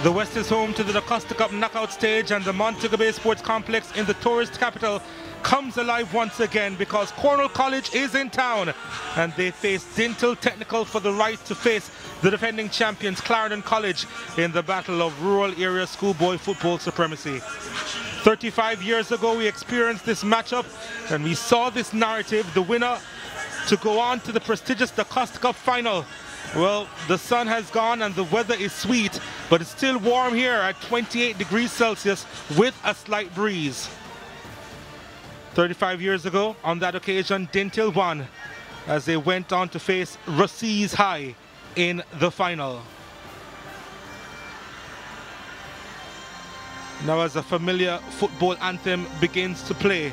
The West is home to the DaCosta Cup knockout stage, and the Montego Bay Sports Complex in the tourist capital comes alive once again because Cornwall College is in town and they face Dinthill Technical for the right to face the defending champions Clarendon College in the battle of rural area schoolboy football supremacy. 35 years ago we experienced this matchup and we saw this narrative, the winner to go on to the prestigious DaCosta Cup final. Well, the sun has gone and the weather is sweet, but it's still warm here at 28 degrees Celsius with a slight breeze. 35 years ago, on that occasion, Dinthill won as they went on to face Russey's High in the final. Now as a familiar football anthem begins to play,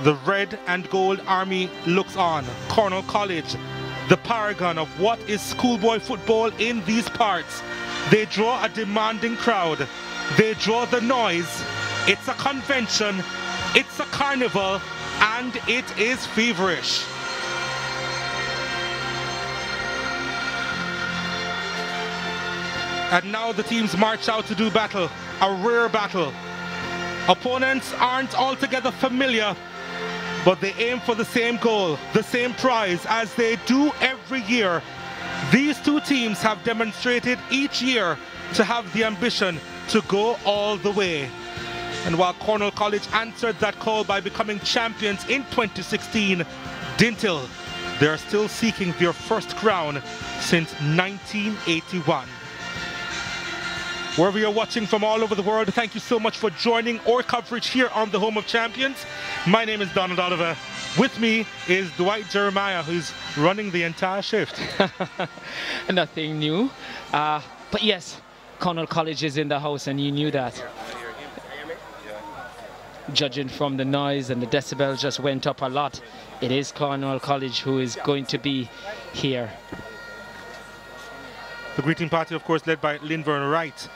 the red and gold army looks on. Cornwall College, the paragon of what is schoolboy football in these parts. They draw a demanding crowd. They draw the noise. It's a convention, it's a carnival, and it is feverish. And now the teams march out to do battle, a rare battle. Opponents aren't altogether familiar, but they aim for the same goal, the same prize, as they do every year. These two teams have demonstrated each year to have the ambition to go all the way. And while Cornwall College answered that call by becoming champions in 2016, Dinthill, they are still seeking their first crown since 1981. Wherever you're watching from all over the world, thank you so much for joining our coverage here on the Home of Champions. My name is Donald Oliver. With me is Dwight Jeremiah, who's running the entire shift. Nothing new. But yes, Cornwall College is in the house and you knew that. Judging from the noise and the decibels just went up a lot, it is Cornwall College who is going to be here. The greeting party, of course, led by Linvern Wright.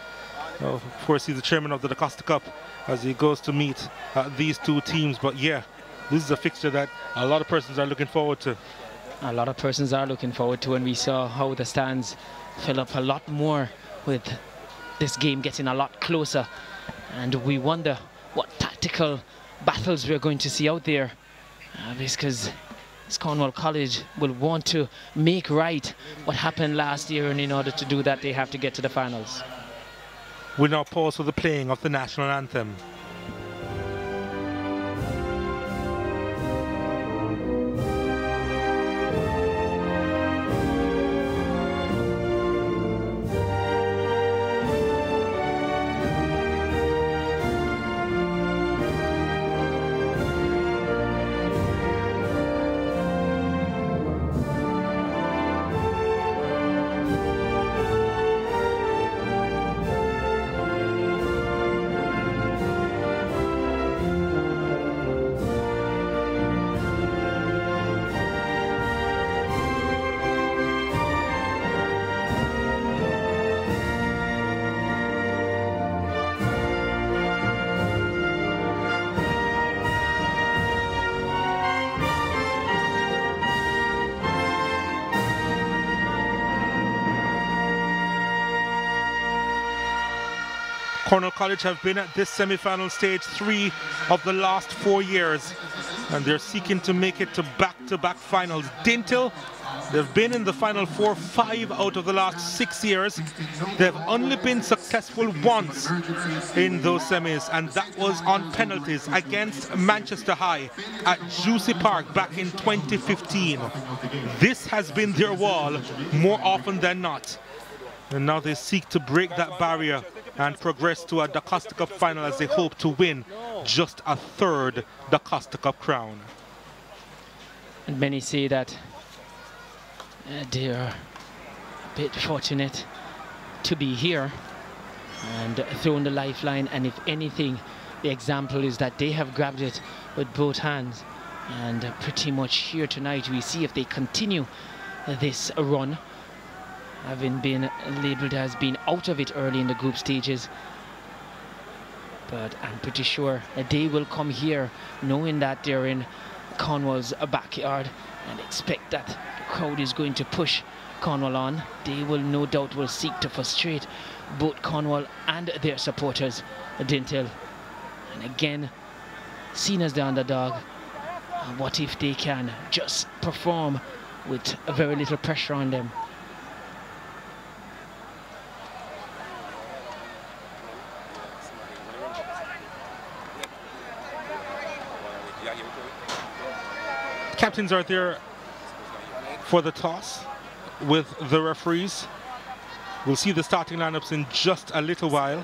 Of course, he's the chairman of the DaCosta Cup as he goes to meet these two teams. But yeah, this is a fixture that a lot of persons are looking forward to. A lot of persons are looking forward to, and we saw how the stands fill up a lot more with this game getting a lot closer. And we wonder what tactical battles we're going to see out there, because Cornwall College will want to make right what happened last year, and in order to do that they have to get to the finals. We now pause for the playing of the national anthem. Cornwall College have been at this semi-final stage 3 of the last 4 years, and they're seeking to make it to back-to-back finals. Dinthill, they've been in the final 5 out of the last 6 years. They've only been successful once in those semis, and that was on penalties against Manchester High at Juicy Park back in 2015. This has been their wall more often than not. And now they seek to break that barrier and progress to a DaCosta Cup final as they hope to win just a 3rd DaCosta Cup crown. And many say that they are a bit fortunate to be here and thrown the lifeline, and if anything, the example is that they have grabbed it with both hands. And pretty much here tonight we see if they continue this run, having been labelled as being out of it early in the group stages. But I'm pretty sure that they will come here knowing that they're in Cornwall's backyard and expect that the crowd is going to push Cornwall on. They will no doubt will seek to frustrate both Cornwall and their supporters, Dinthill. And again, seen as the underdog, what if they can just perform with very little pressure on them? Captains are there for the toss with the referees. We'll see the starting lineups in just a little while.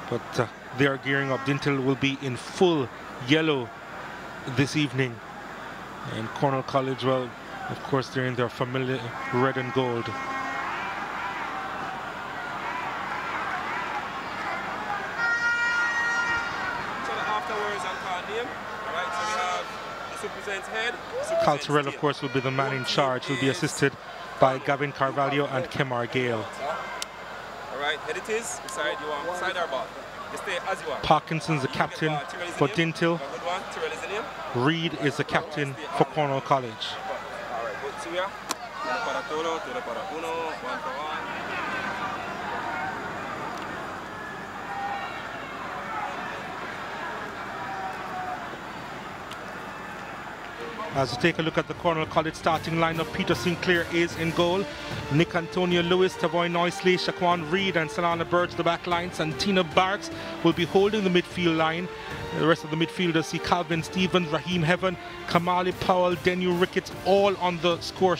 But they are gearing up. Dinthill will be in full yellow this evening. And Cornwall College, well, of course, they're in their familiar red and gold. Carl Terrell, of course, will be the man in charge. He'll be assisted by Gavin Carvalho and Kemar Gale. All right, head it is. Beside you on side our ball. You stay as you are. Parkinson's the captain for Dinthill. Reed is the captain for Cornwall College. All right, go to here. Para todo, todo para uno, 1 for 1. As we take a look at the Cornwall College starting lineup, Peter Sinclair is in goal. Nick Antonio Lewis, Tavoy Noisley, Shaquan Reed and Salana Burge the back line. Santina Barks will be holding the midfield line. The rest of the midfielders see Calvin Stevens, Raheem Heaven, Kamali Powell, Denu Ricketts all on the score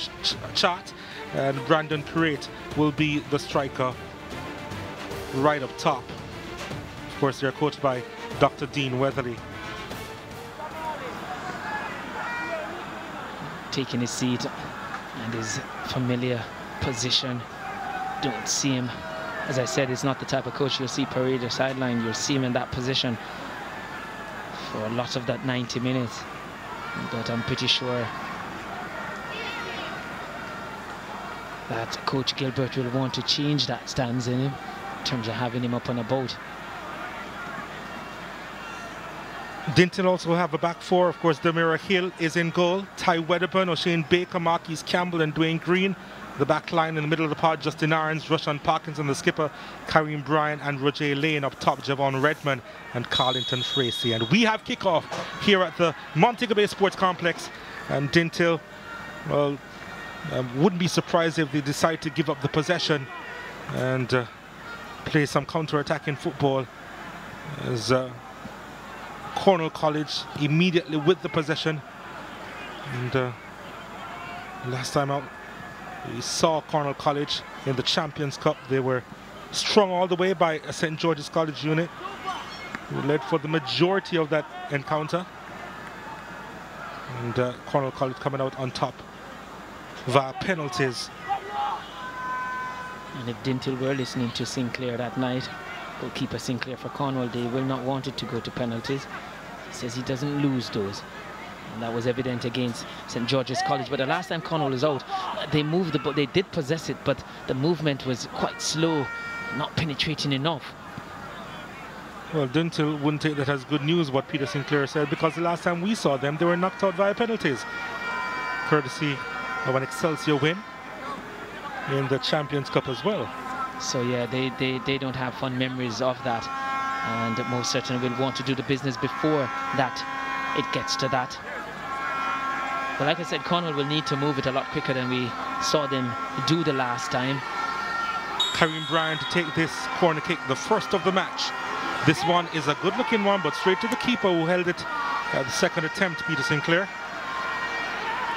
chart. And Brandon Curate will be the striker right up top. Of course, they're coached by Dr. Dean Weatherly. Taking his seat and his familiar position. Don't see him, as I said, it's not the type of coach you'll see parade or sideline. You'll see him in that position for a lot of that 90 minutes. But I'm pretty sure that Coach Gilbert will want to change that stance in him in terms of having him up on a boat. Dinthill also have a back four. Of course, Demira Hill is in goal. Ty Wedderburn, O'Shane Baker, Marquis Campbell and Dwayne Green. The back line in the middle of the pod, Justin Irons, Rushan Parkinson, the skipper, Kareem Bryan and Roger Lane. Up top, Javon Redmond and Carlington Tracy. And we have kickoff here at the Montego Bay Sports Complex. And Dinthill, well, wouldn't be surprised if they decide to give up the possession and play some counter-attacking football. As Cornwall College immediately with the possession, and last time out we saw Cornwall College in the Champions Cup. They were strung all the way by a St. George's College unit who led for the majority of that encounter, and Cornwall College coming out on top via penalties. And if Dinthill were listening to Sinclair that night, goalkeeper Sinclair for Cornwall, they will not want it to go to penalties. He says he doesn't lose those, and that was evident against St. George's College. But the last time Cornwall was out, they moved the ball, they did possess it, but the movement was quite slow, not penetrating enough. Well, Dinthill wouldn't take that as good news, what Peter Sinclair said, because the last time we saw them, they were knocked out via penalties, courtesy of an Excelsior win in the Champions Cup as well. So yeah, they don't have fond memories of that, and most certainly will want to do the business before that it gets to that. But like I said, Cornwall will need to move it a lot quicker than we saw them do the last time. Kareem Bryan to take this corner kick, the first of the match. This one is a good looking one, but straight to the keeper who held it at the second attempt, Peter Sinclair.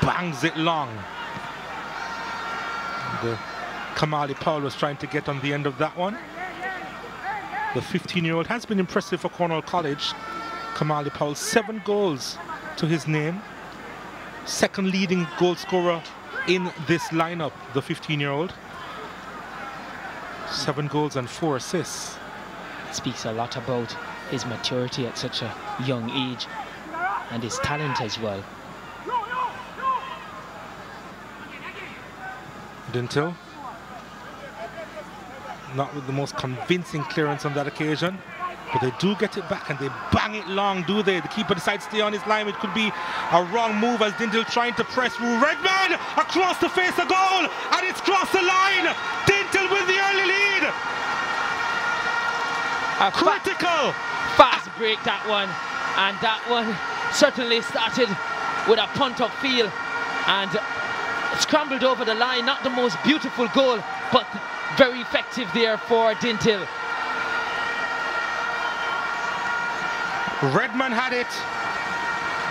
Bangs it long. And, Kamali Powell was trying to get on the end of that one. The 15-year-old has been impressive for Cornwall College. Kamali Powell, 7 goals to his name. Second leading goal scorer in this lineup, the 15-year-old. 7 goals and 4 assists. It speaks a lot about his maturity at such a young age and his talent as well. Dinthill, not with the most convincing clearance on that occasion. But they do get it back and they bang it long, do they? The keeper decides to stay on his line. It could be a wrong move as Dinthill trying to press through. Redman across the face of goal, and it's crossed the line. Dinthill with the early lead. A critical. Fast break, that one. And that one certainly started with a punt up field and scrambled over the line. Not the most beautiful goal, but very effective there for Dinthill. Redman had it,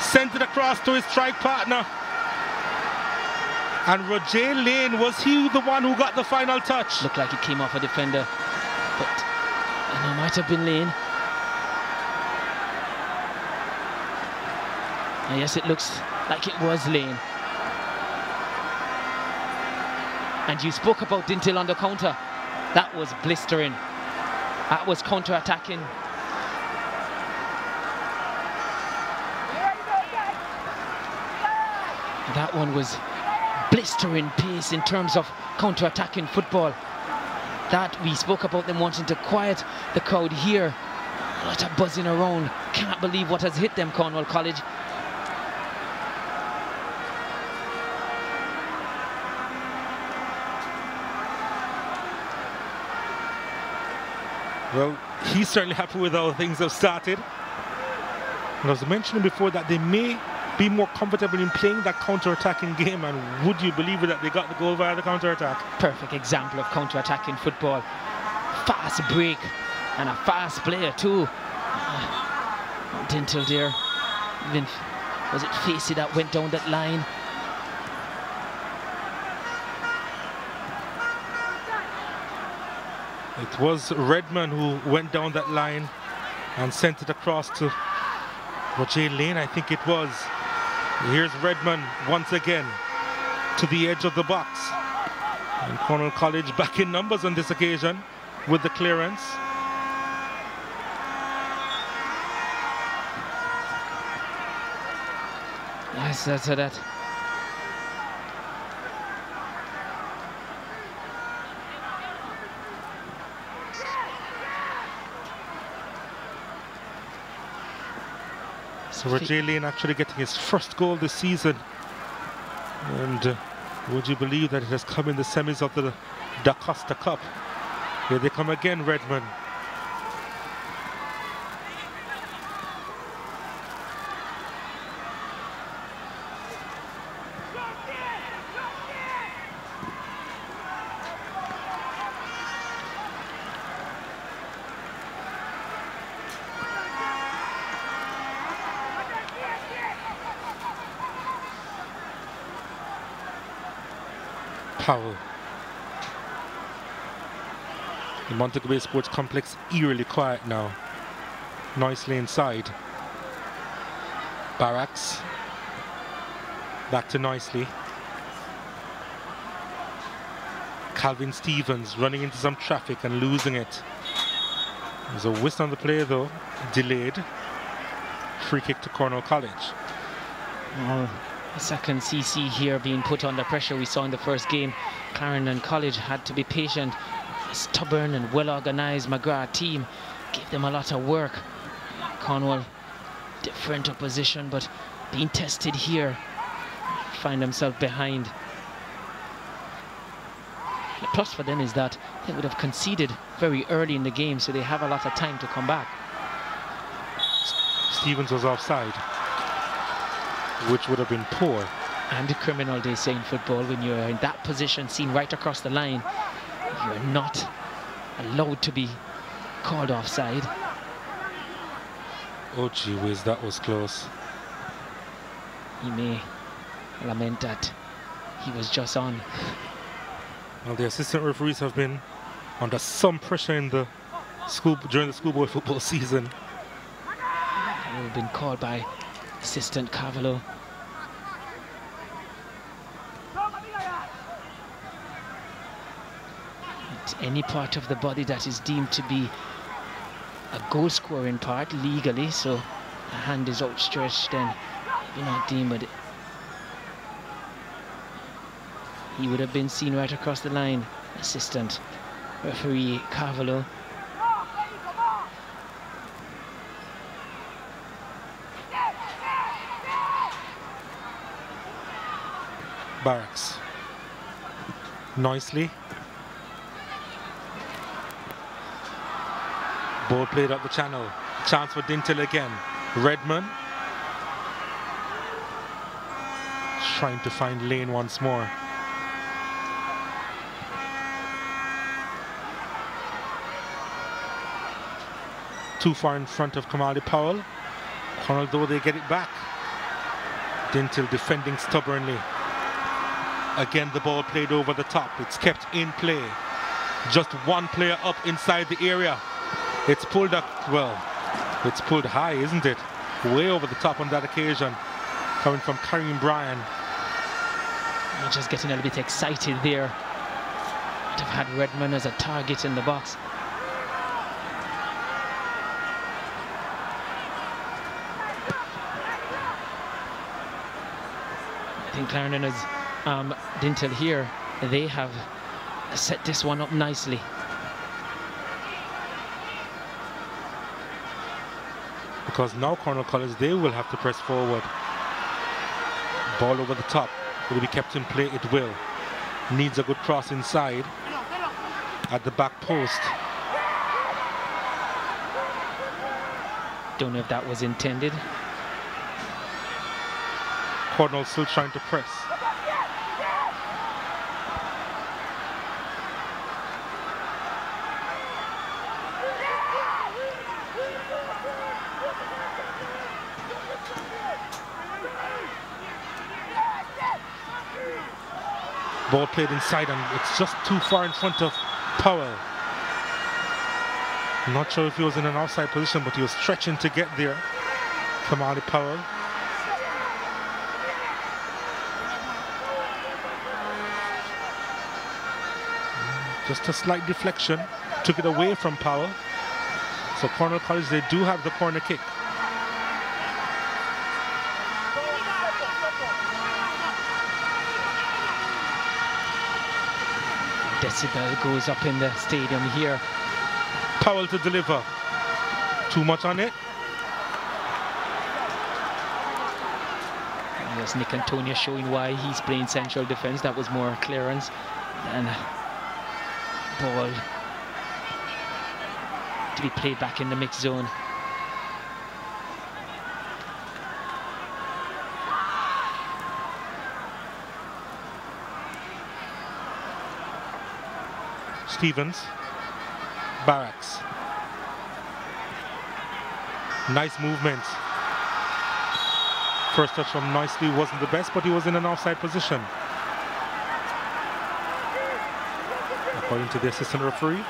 sent it across to his strike partner. And Roger Lane, was he the one who got the final touch? Looked like it came off a defender, but it might have been Lane. And yes, it looks like it was Lane. And you spoke about Dinthill on the counter. That was blistering. That was counter-attacking. That one was blistering pace in terms of counter-attacking football. That we spoke about them wanting to quiet the crowd here. A lot of buzzing around. Cannot believe what has hit them, Cornwall College. Well, he's certainly happy with how things have started. And I was mentioning before that they may be more comfortable in playing that counter-attacking game, and would you believe it that they got the goal via the counter-attack? Perfect example of counter-attacking football. Fast break and a fast player too. Dinthill there. Even was it Facey that went down that line? It was Redman who went down that line and sent it across to Roger Lane, I think it was. Here's Redman once again to the edge of the box. And Cornwall College back in numbers on this occasion with the clearance. Yes, that's that. So Roger Lane actually getting his first goal this season. And would you believe that it has come in the semis of the DaCosta Cup? Here they come again, Redman. Powell. The Montego Bay Sports Complex eerily quiet now. Nicely inside. Barracks. Back to Nicely. Calvin Stevens running into some traffic and losing it. There's a whistle on the play though. Delayed. Free kick to Cornwall College. The second CC here being put under pressure. We saw in the first game Clarendon College had to be patient. A stubborn and well organized McGrath team gave them a lot of work. Cornwall, different opposition, but being tested here, find themselves behind. The plus for them is that they would have conceded very early in the game, so they have a lot of time to come back. Stevens was offside, which would have been poor. And criminal, they say in football, when you're in that position, seen right across the line, you're not allowed to be called offside. Oh gee whiz, that was close. He may lament that he was just on. Well, the assistant referees have been under some pressure in the during the schoolboy football season. They've been called by assistant Carvalho. Any part of the body that is deemed to be a goal scoring part legally, so a hand is outstretched, then you're not deemed it. He would have been seen right across the line, assistant referee Carvalho. Barracks. Nicely. Ball played up the channel. Chance for Dinthill again. Redman. Trying to find lane once more. Too far in front of Kamali Powell. Cornwall, though, they get it back. Dinthill defending stubbornly. Again, the ball played over the top. It's kept in play. Just one player up inside the area. It's pulled up, well, it's pulled high, isn't it? Way over the top on that occasion. Coming from Kareem Bryan. You're just getting a little bit excited there. Might have had Redman as a target in the box. I think Clarendon is Dinthill here. They have set this one up nicely. Because now Cornwall College, they will have to press forward. Ball over the top. Will it be kept in play? It will. Needs a good cross inside. At the back post. Don't know if that was intended. Cornwall still trying to press. Ball played inside and it's just too far in front of Powell. I'm not sure if he was in an offside position, but he was stretching to get there. Kamali Powell. Just a slight deflection. Took it away from Powell. So Cornwall College, they do have the corner kick. Decibel goes up in the stadium here. Powell to deliver. Too much on it. There's Nick Antonio showing why he's playing central defense. That was more clearance than ball to be played back in the mixed zone. Stevens. Barracks. Nice movement. First touch from Nicely wasn't the best, but he was in an offside position. According to the assistant referee.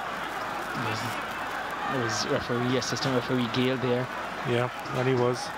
It was referee, assistant referee Gale there. Yeah, and he was.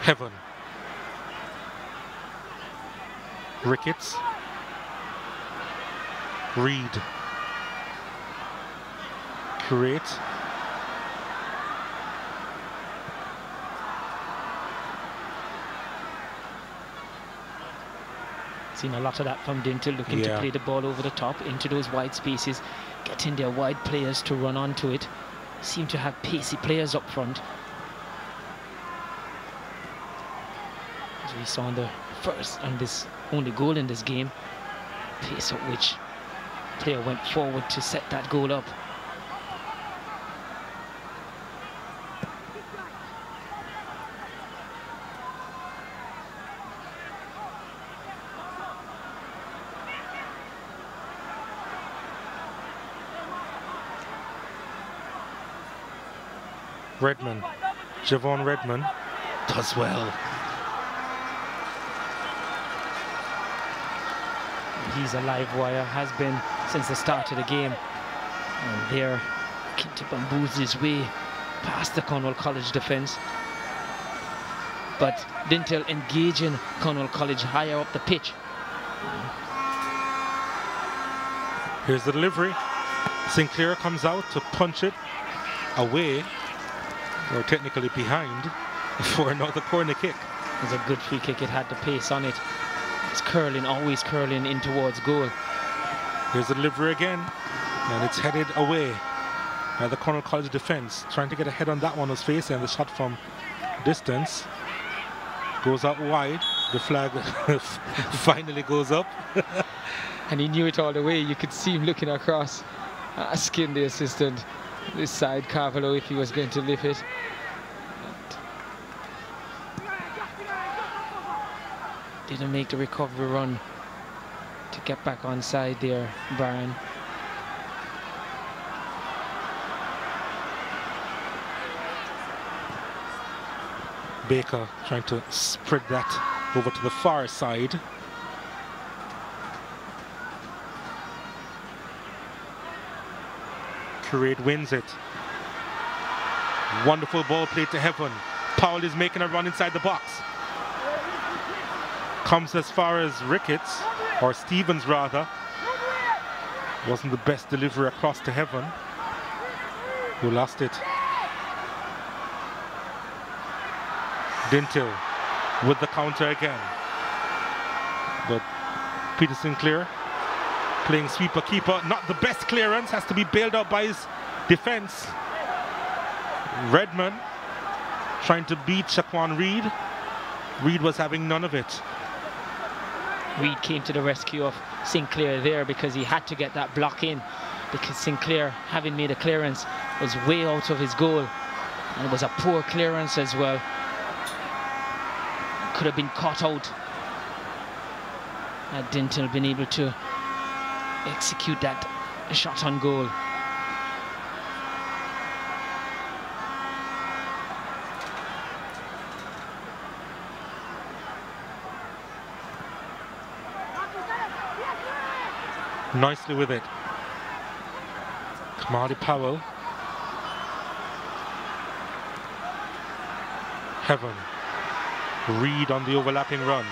Heaven. Ricketts. Reed. Create. Seen a lot of that from Dinthill, looking to play the ball over the top into those wide spaces, getting their wide players to run onto it. Seem to have pacey players up front. As we saw in the first and this only goal in this game, pace at which player went forward to set that goal up. Redman. Javon Redman does well. He's a live wire, has been since the start of the game. And they're looking to bamboozle his way past the Cornwall College defence. But Dinthill engaging Cornwall College higher up the pitch. Here's the delivery. Sinclair comes out to punch it away, or technically behind, for another corner kick. It was a good free kick. It had the pace on it. It's curling, always curling in towards goal. Here's the delivery again, and it's headed away by the Cornwall College defence. Trying to get a head on that one was facing, and the shot from distance goes out wide. The flag finally goes up. And he knew it all the way. You could see him looking across, asking the assistant this side, Carvalho, if he was going to lift it. Didn't make the recovery run to get back on side there, Brian. Baker trying to spread that over to the far side. Curate wins it. Wonderful ball played to Heaven. Powell is making a run inside the box. Comes as far as Ricketts, or Stevens rather. Wasn't the best delivery across to Heaven, who lost it. Dinthill with the counter again. But Peter Sinclair playing sweeper keeper. Not the best clearance, has to be bailed out by his defense. Redman trying to beat Shaquan Reed. Reed was having none of it. Reed came to the rescue of Sinclair there because he had to get that block in, because Sinclair, having made a clearance, was way out of his goal, and it was a poor clearance as well. Could have been caught out had Dinthill been able to execute that shot on goal. Nicely with it. Kamali Powell. Heaven. Reed on the overlapping run.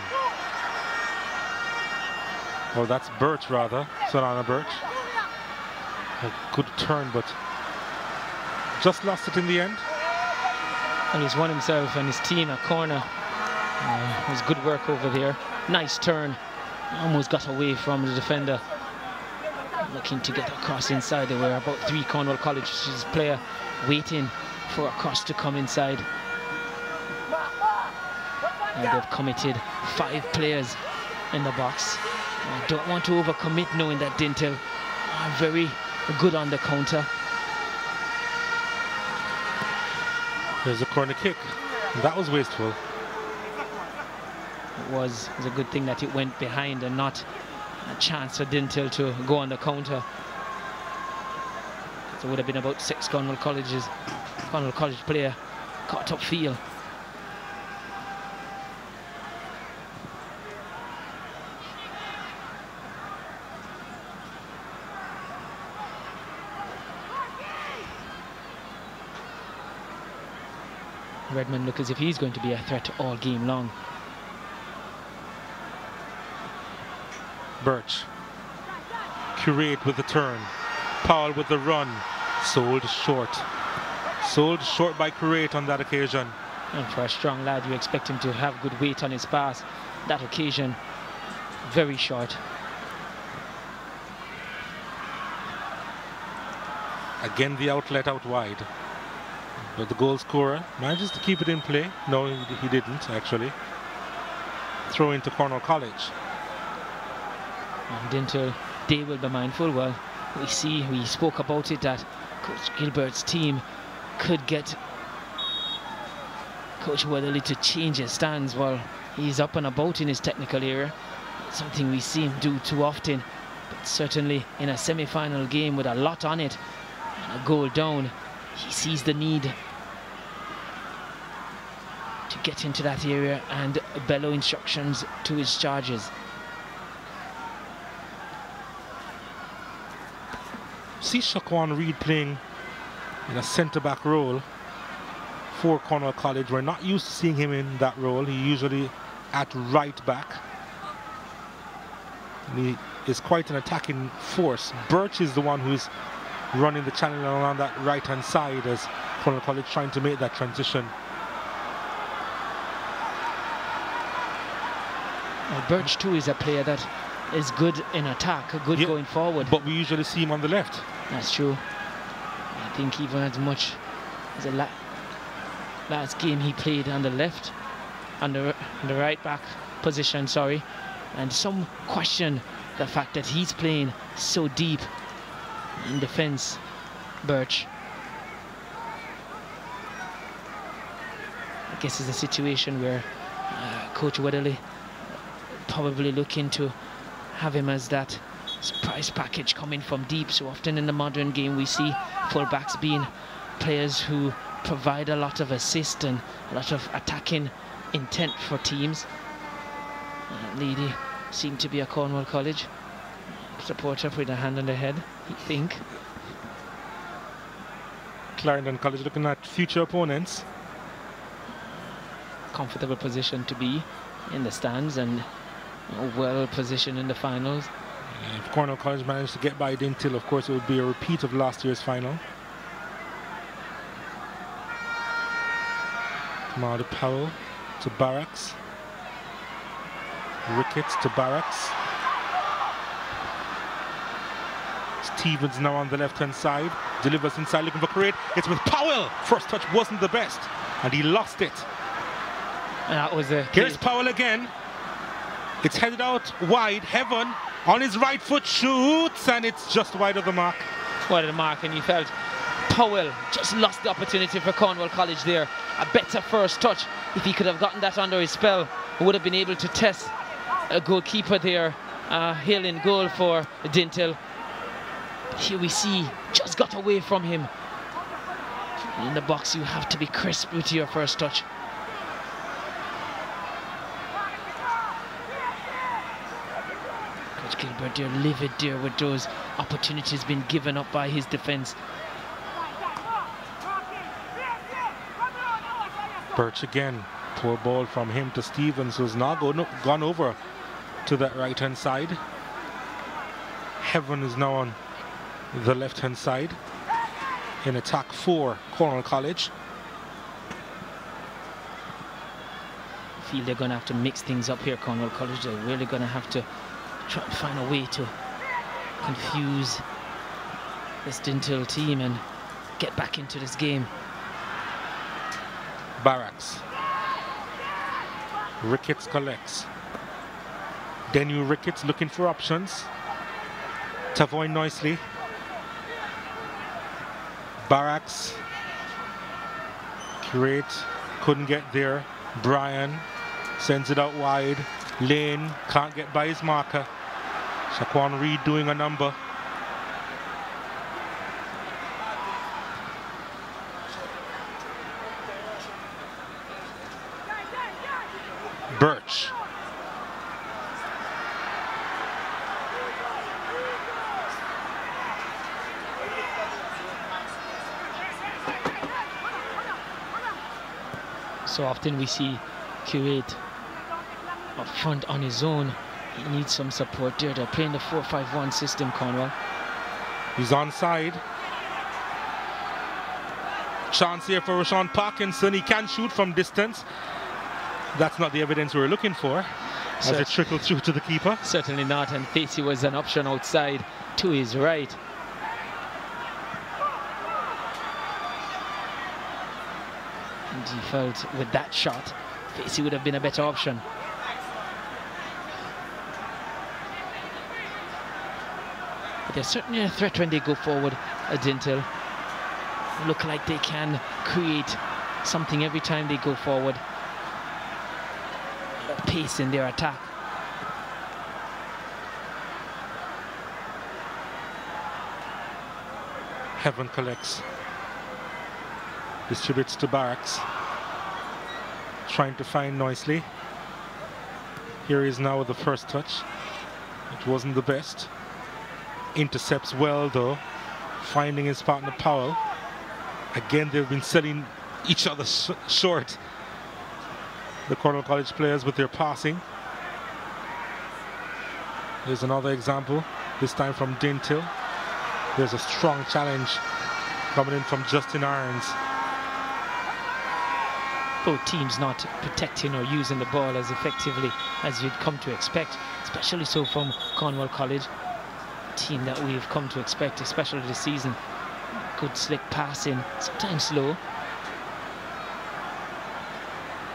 Oh, that's Birch rather. Solana Birch. A good turn, but just lost it in the end. And he's won himself and his team a corner. It was good work over there. Nice turn. Almost got away from the defender. Looking to get across inside. There were about 3 Cornwall College's player waiting for a cross to come inside. And they've committed 5 players in the box. I don't want to overcommit, knowing that Dinthill are very good on the counter. There's a corner kick. That was wasteful. It was a good thing that it went behind and not a chance for Dinthill to go on the counter. So it would have been about 6 Cornwall College player caught up field. Redmond look as if he's going to be a threat all game long. Birch. Curate with the turn. Powell with the run. Sold short. Sold short by Curate on that occasion. And for a strong lad, you expect him to have good weight on his pass. That occasion, very short. Again, the outlet out wide. But the goal scorer manages to keep it in play. No, he didn't, actually. Throw into Cornwall College. And Dinthill, they will be mindful. Well, we spoke about it, that Coach Gilbert's team could get Coach Weatherly to change his stance. Well, he's up and about in his technical area. Something we see him do too often. But certainly in a semi-final game with a lot on it and a goal down, he sees the need to get into that area and bellow instructions to his charges. see Shaquan Reed playing in a centre-back role for Cornwall College. We're not used to seeing him in that role. He usually at right back. And he is quite an attacking force. Birch is the one who's running the channel around that right-hand side as Cornwall College trying to make that transition. Well, Birch too is a player that is good in attack, good going forward. But we usually see him on the left. That's true. I think even as much as the last game he played on the left, on the right back position, sorry. And some question the fact that he's playing so deep in defence, Birch. I guess it's a situation where Coach Weatherly probably looking to have him as that surprise package coming from deep. So often in the modern game we see fullbacks being players who provide a lot of assist and a lot of attacking intent for teams. Lady seemed to be a Cornwall College supporter with a hand on the head, I think. Clarendon College looking at future opponents. Comfortable position to be in the stands and well positioned in the finals. If Cornwall College managed to get by Dinthill, of course it would be a repeat of last year's final. Kamada Powell to Barracks. Ricketts to Barracks. Stevens now on the left-hand side. Delivers inside looking for Create. It's with Powell. First touch wasn't the best. And he lost it. And that was a... Here's Powell again. It's headed out wide. Heaven on his right foot shoots. And it's just wide of the mark. Wide of the mark. And you felt Powell just lost the opportunity for Cornwall College there. A better first touch. If he could have gotten that under his spell, he would have been able to test a goalkeeper there. Hill in goal for Dinthill. Here we see, just got away from him. In the box, you have to be crisp with your first touch. Coach Gilbert there, livid there with those opportunities being given up by his defence. Birch again, poor ball from him to Stevens, who's now gone over to that right-hand side. Heaven is now on the left-hand side in attack for Cornwall College. I feel they're going to have to mix things up here, Cornwall College. They're really going to have to try and find a way to confuse this Dinthill team and get back into this game. Barracks. Ricketts collects. Denu Ricketts looking for options. Tavoy Noisley. Barracks. Curate couldn't get there. Brian sends it out wide. Lane can't get by his marker. Shaquan Reed doing a number. Birch. So often we see Curate up front on his own. He needs some support there. They're playing the 4-5-1 system, Cornwall. He's onside. Chance here for Rashawn Parkinson. He can shoot from distance. That's not the evidence we were looking for as it trickled through to the keeper. Certainly not, and Facey was an option outside to his right. And he felt with that shot, Facey would have been a better option. But they're certainly a threat when they go forward at Dinthill. Look like they can create something every time they go forward. Pace in their attack. Heaven collects. Distributes to Barracks. Trying to find Noisley. Here is now the first touch. It wasn't the best. Intercepts well though. finding his partner Powell. Again, they've been selling each other short, the Cornwall College players, with their passing. Here's another example, this time from Dinthill. There's a strong challenge coming in from Justin Irons. Both teams not protecting or using the ball as effectively as you'd come to expect, especially so from Cornwall College, a team that we've come to expect, especially this season. Good slick passing, sometimes slow.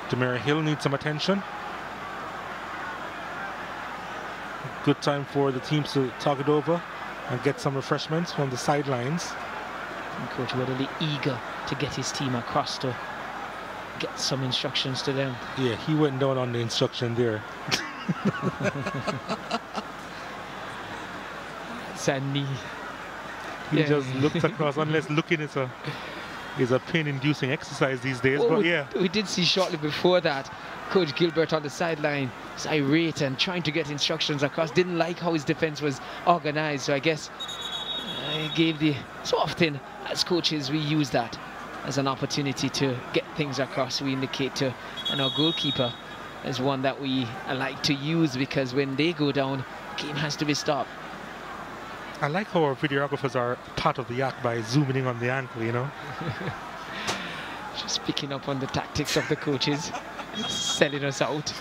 Demira Hill needs some attention. Good time for the teams to talk it over and get some refreshments from the sidelines. And Coach Weatherly eager to get his team across to get some instructions to them. Yeah, he went down on the instruction there. Sandy. He just looked across, unless looking is a pain-inducing exercise these days. Oh, but yeah, we did see shortly before that Coach Gilbert on the sideline is irate and trying to get instructions across. Didn't like how his defense was organized, so I guess he gave the... So often as coaches we use that as an opportunity to get things across. We indicate to, and our goalkeeper is one that we like to use, because when they go down, the game has to be stopped. I like how our videographers are part of the act by zooming in on the ankle, you know. Just picking up on the tactics of the coaches, selling us out.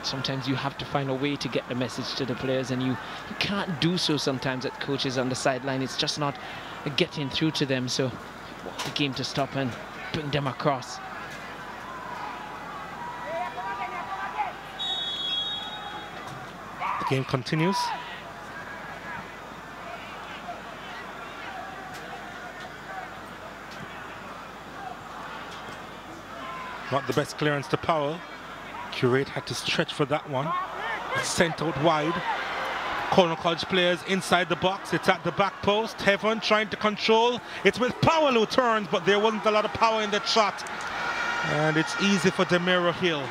Sometimes you have to find a way to get the message to the players, and you can't do so sometimes at coaches on the sideline. It's just not getting through to them, so you want the game to stop and bring them across. The game continues. Not the best clearance to Powell. Curate had to stretch for that one. It's sent out wide. Cornwall College players inside the box. It's at the back post. Heaven trying to control. It's with Powell who turns, but there wasn't a lot of power in that shot. And it's easy for Demira Hill.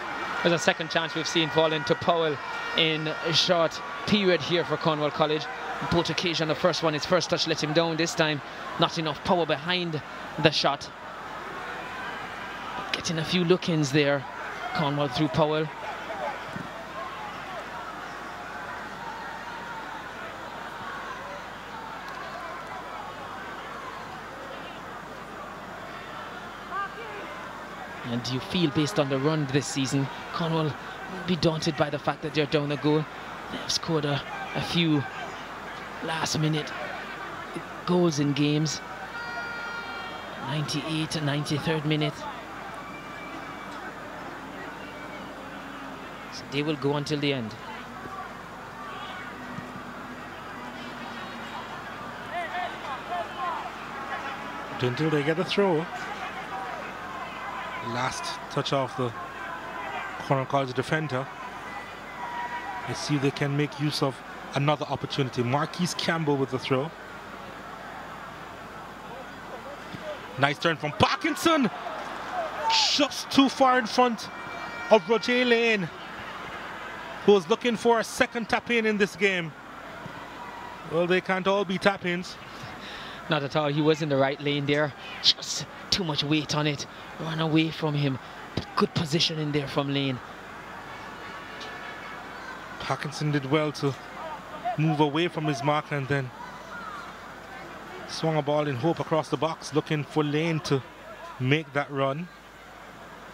There's a second chance we've seen fall into Powell in a short period here for Cornwall College. On both occasions, the first one, his first touch let him down. This time, not enough power behind the shot. Getting a few look-ins there. Cornwall through Powell. And you feel, based on the run this season, Cornwall won't be daunted by the fact that they're down a goal. They've scored a few last-minute goals in games. 98 and 93rd minute. So they will go until the end. Until they get a throw. Last touch off the Cornwall College defender. Let's see if they can make use of another opportunity. Marquise Campbell with the throw. Nice turn from Parkinson. Just too far in front of Roger Lane, who was looking for a second tap-in in this game. Well, they can't all be tap-ins. Not at all. He was in the right lane there. Just too much weight on it. Run away from him. Good position in there from Lane. Parkinson did well to move away from his mark and then swung a ball in hope across the box, looking for Lane to make that run.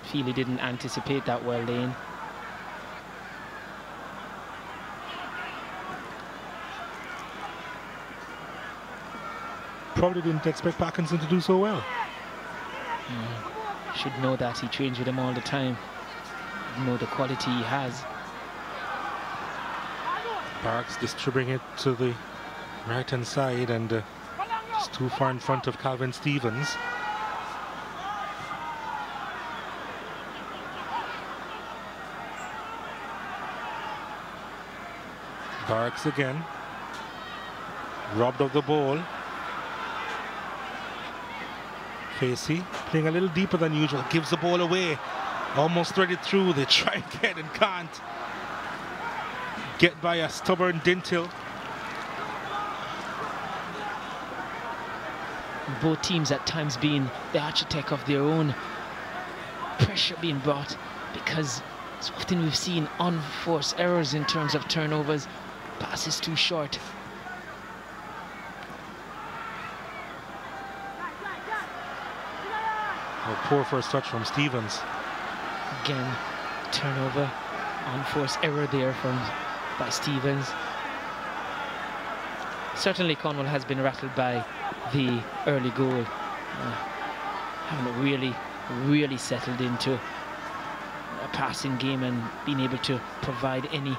Feel he didn't anticipate that well, Lane. Probably didn't expect Parkinson to do so well. Should know that. He trains with him all the time. Know the quality he has. Barks distributing it to the right-hand side and just too far in front of Calvin Stevens. Barks again. Robbed of the ball. Facey playing a little deeper than usual, gives the ball away, almost threaded through. They try again and can't get by a stubborn Dinthill. Both teams at times being the architect of their own pressure being brought, because so often we've seen unforced errors in terms of turnovers, passes too short. A poor first touch from Stevens. Again, turnover, unforced error there by Stevens. Certainly Cornwall has been rattled by the early goal. Haven't really settled into a passing game and being able to provide any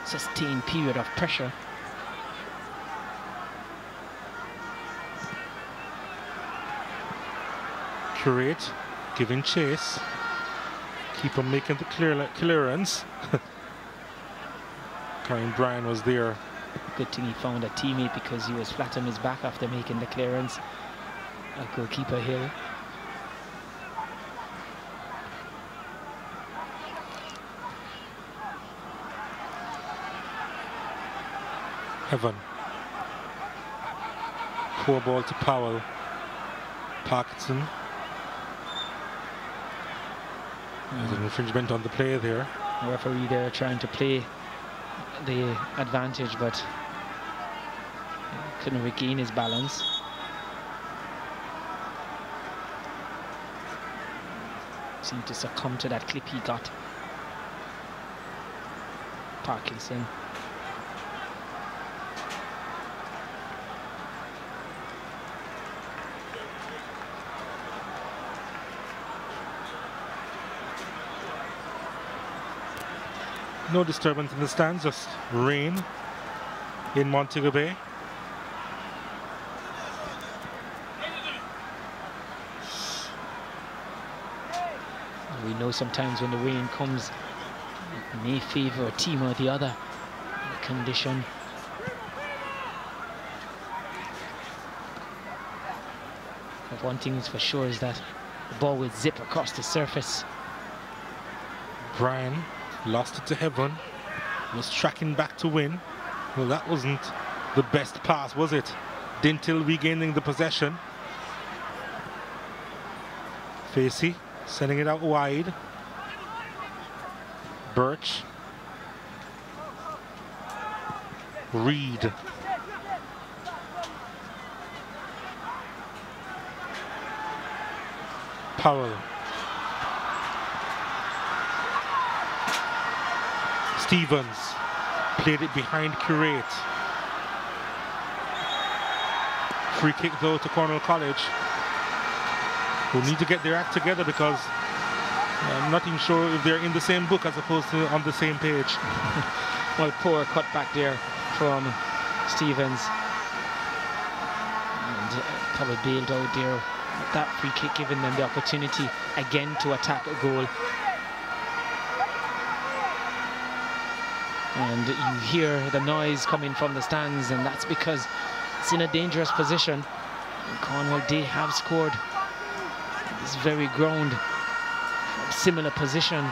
sustained period of pressure. Curate giving chase. Keeper making the clearance. Karen Bryan was there. Good thing he found a teammate, because he was flat on his back after making the clearance. Goalkeeper Hill. Heaven. Poor ball to Powell. Parkinson. There's an infringement on the play there. The referee there trying to play the advantage, but couldn't regain his balance. Seemed to succumb to that clip he got. Parkinson. No disturbance in the stands, just rain in Montego Bay. We know sometimes when the rain comes, it may favor a team or the other. The condition. But one thing is for sure is that the ball will zip across the surface. Bryan lost it to Heaven. Was tracking back to win. Well, that wasn't the best pass, was it? Dinthill regaining the possession. Facey sending it out wide. Birch. Reed. Powell. Stevens played it behind Curate. Free kick though to Cornwall College, who need to get their act together, because I'm not even sure if they're in the same book as opposed to on the same page. Well, poor cut back there from Stevens. And probably bailed out there. That free kick giving them the opportunity again to attack a goal. And you hear the noise coming from the stands, and that's because it's in a dangerous position. And Cornwall, they have scored this very ground from similar position.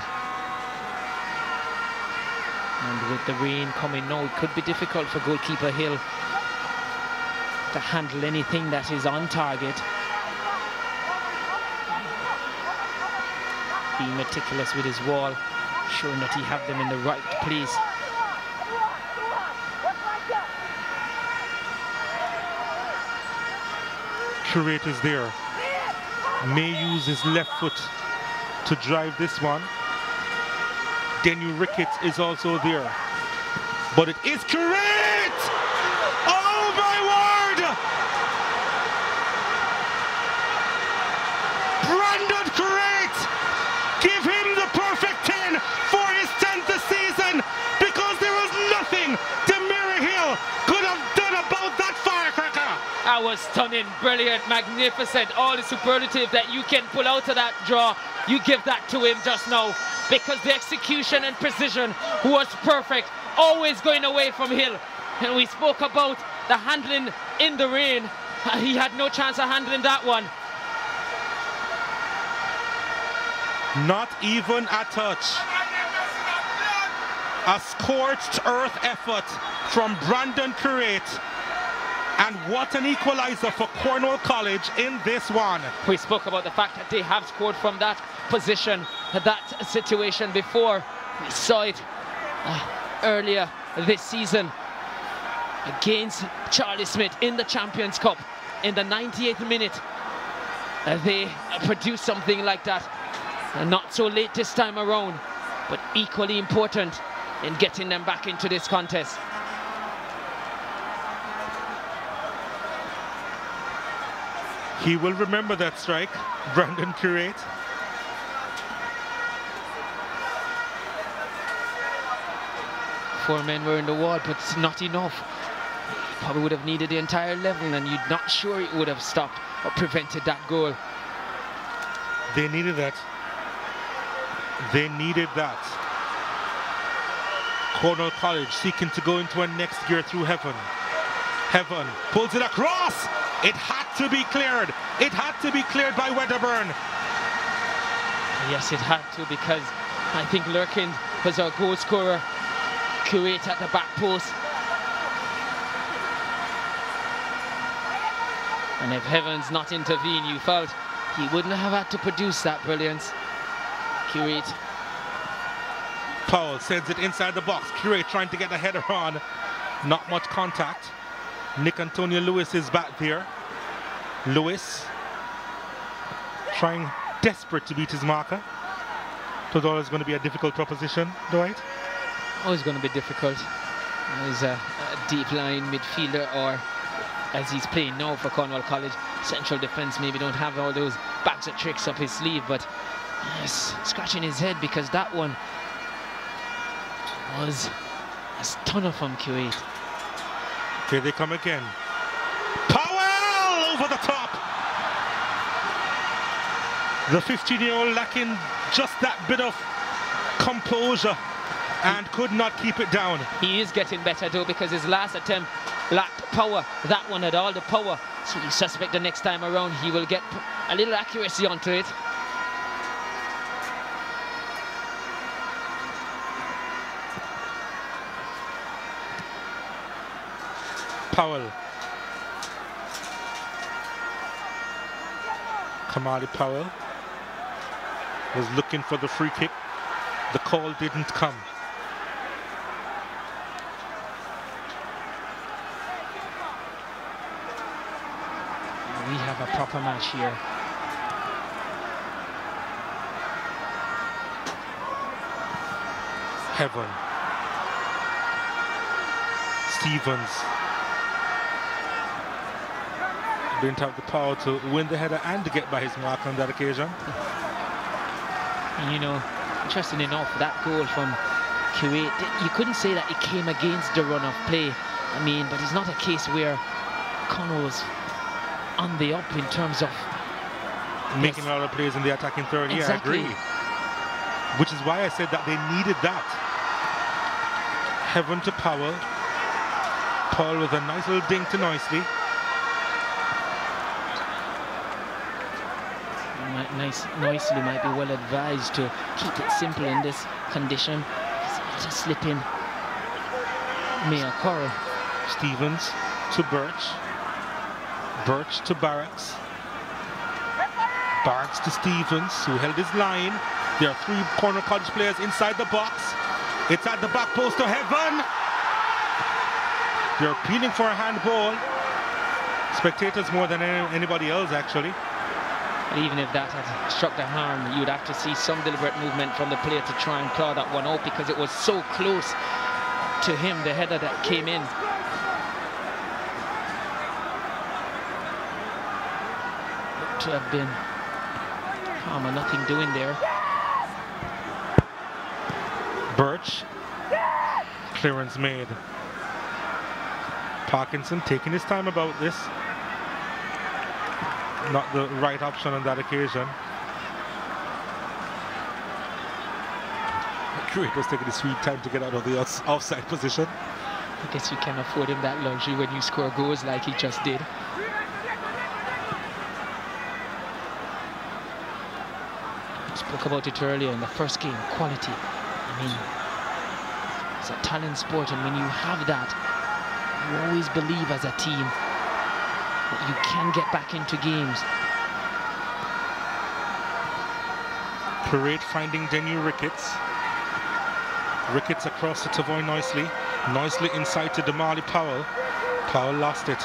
And with the rain coming now, it could be difficult for goalkeeper Hill to handle anything that is on target. Being meticulous with his wall, ensuring that he have them in the right place. Curate is there. May use his left foot to drive this one. Daniel Ricketts is also there. But it is Curate! Oh my word! Brandon Curate! Give him the perfect 10 for his 10th this season, because there was nothing Demira Hill could have done about that firecracker. That was stunning, brilliant, magnificent. All the superlative that you can pull out of that draw, you give that to him just now, because the execution and precision was perfect, always going away from Hill. And we spoke about the handling in the rain. He had no chance of handling that one. Not even a touch. A scorched earth effort from Brandon Curate. And what an equalizer for Cornwall College in this one. We spoke about the fact that they have scored from that position, that situation before. We saw it earlier this season against Charlie Smith in the Champions Cup. In the 98th minute, they produced something like that. Not so late this time around, but equally important in getting them back into this contest. He will remember that strike, Brandon Curate. Four men were in the wall, but it's not enough. He probably would have needed the entire level, and you're not sure it would have stopped or prevented that goal. They needed that. They needed that. Cornwall College seeking to go into a next gear through Heaven. Heaven pulls it across. It had to be cleared. It had to be cleared by Wedderburn. Yes, it had to, because I think Lurkin was our goal scorer. Kuwait at the back post. And if Heavens not intervened, you felt he wouldn't have had to produce that brilliance. Kuwait. Powell sends it inside the box. Kuwait trying to get the header on. Not much contact. Nick Antonio Lewis is back there. Lewis trying desperate to beat his marker. Thought always going to be a difficult proposition, Dwight. Always going to be difficult. He's a deep line midfielder, or as he's playing now for Cornwall College, central defence maybe don't have all those bags of tricks up his sleeve, but yes, scratching his head because that one was a stunner from Kuwait. Here they come again. Powell over the top. The 15-year-old lacking just that bit of composure and could not keep it down. He is getting better though, because his last attempt lacked power. That one had all the power. So you suspect the next time around he will get a little accuracy onto it. Powell. Kamali Powell was looking for the free kick. The call didn't come. We have a proper match here. Heaven. Stevens didn't have the power to win the header and to get by his mark on that occasion. And you know, interesting enough, that goal from Kuwait, you couldn't say that it came against the run of play. I mean, but it's not a case where Cornwall was on the up in terms of making a lot of plays in the attacking third. Exactly. Yeah, I agree. Which is why I said that they needed that. Heaven to Powell. Powell with a nice little ding to Nicely. Nicely might be well advised to keep it simple in this condition. Just slip in may occur. Stevens to Birch. Birch to Barracks. Barracks to Stevens, who held his line. There are three Cornwall College players inside the box. It's at the back post to Heaven. They're appealing for a handball. Spectators more than anybody else, actually. But even if that had struck the arm, you'd have to see some deliberate movement from the player to try and claw that one out, because it was so close to him, the header that came in. Looked to have been Palmer, nothing doing there. Birch. Clearance made. Parkinson taking his time about this. Not the right option on that occasion. Kuwait was taking his sweet time to get out of the offside position. I guess you can afford him that luxury when you score goals like he just did. I spoke about it earlier in the first game, quality. I mean, it's a talent sport, and when you have that, you always believe as a team that you can get back into games. Parade finding Denu Ricketts. Ricketts across to Tavoy Nicely. Nicely inside to Damali Powell. Powell lost it.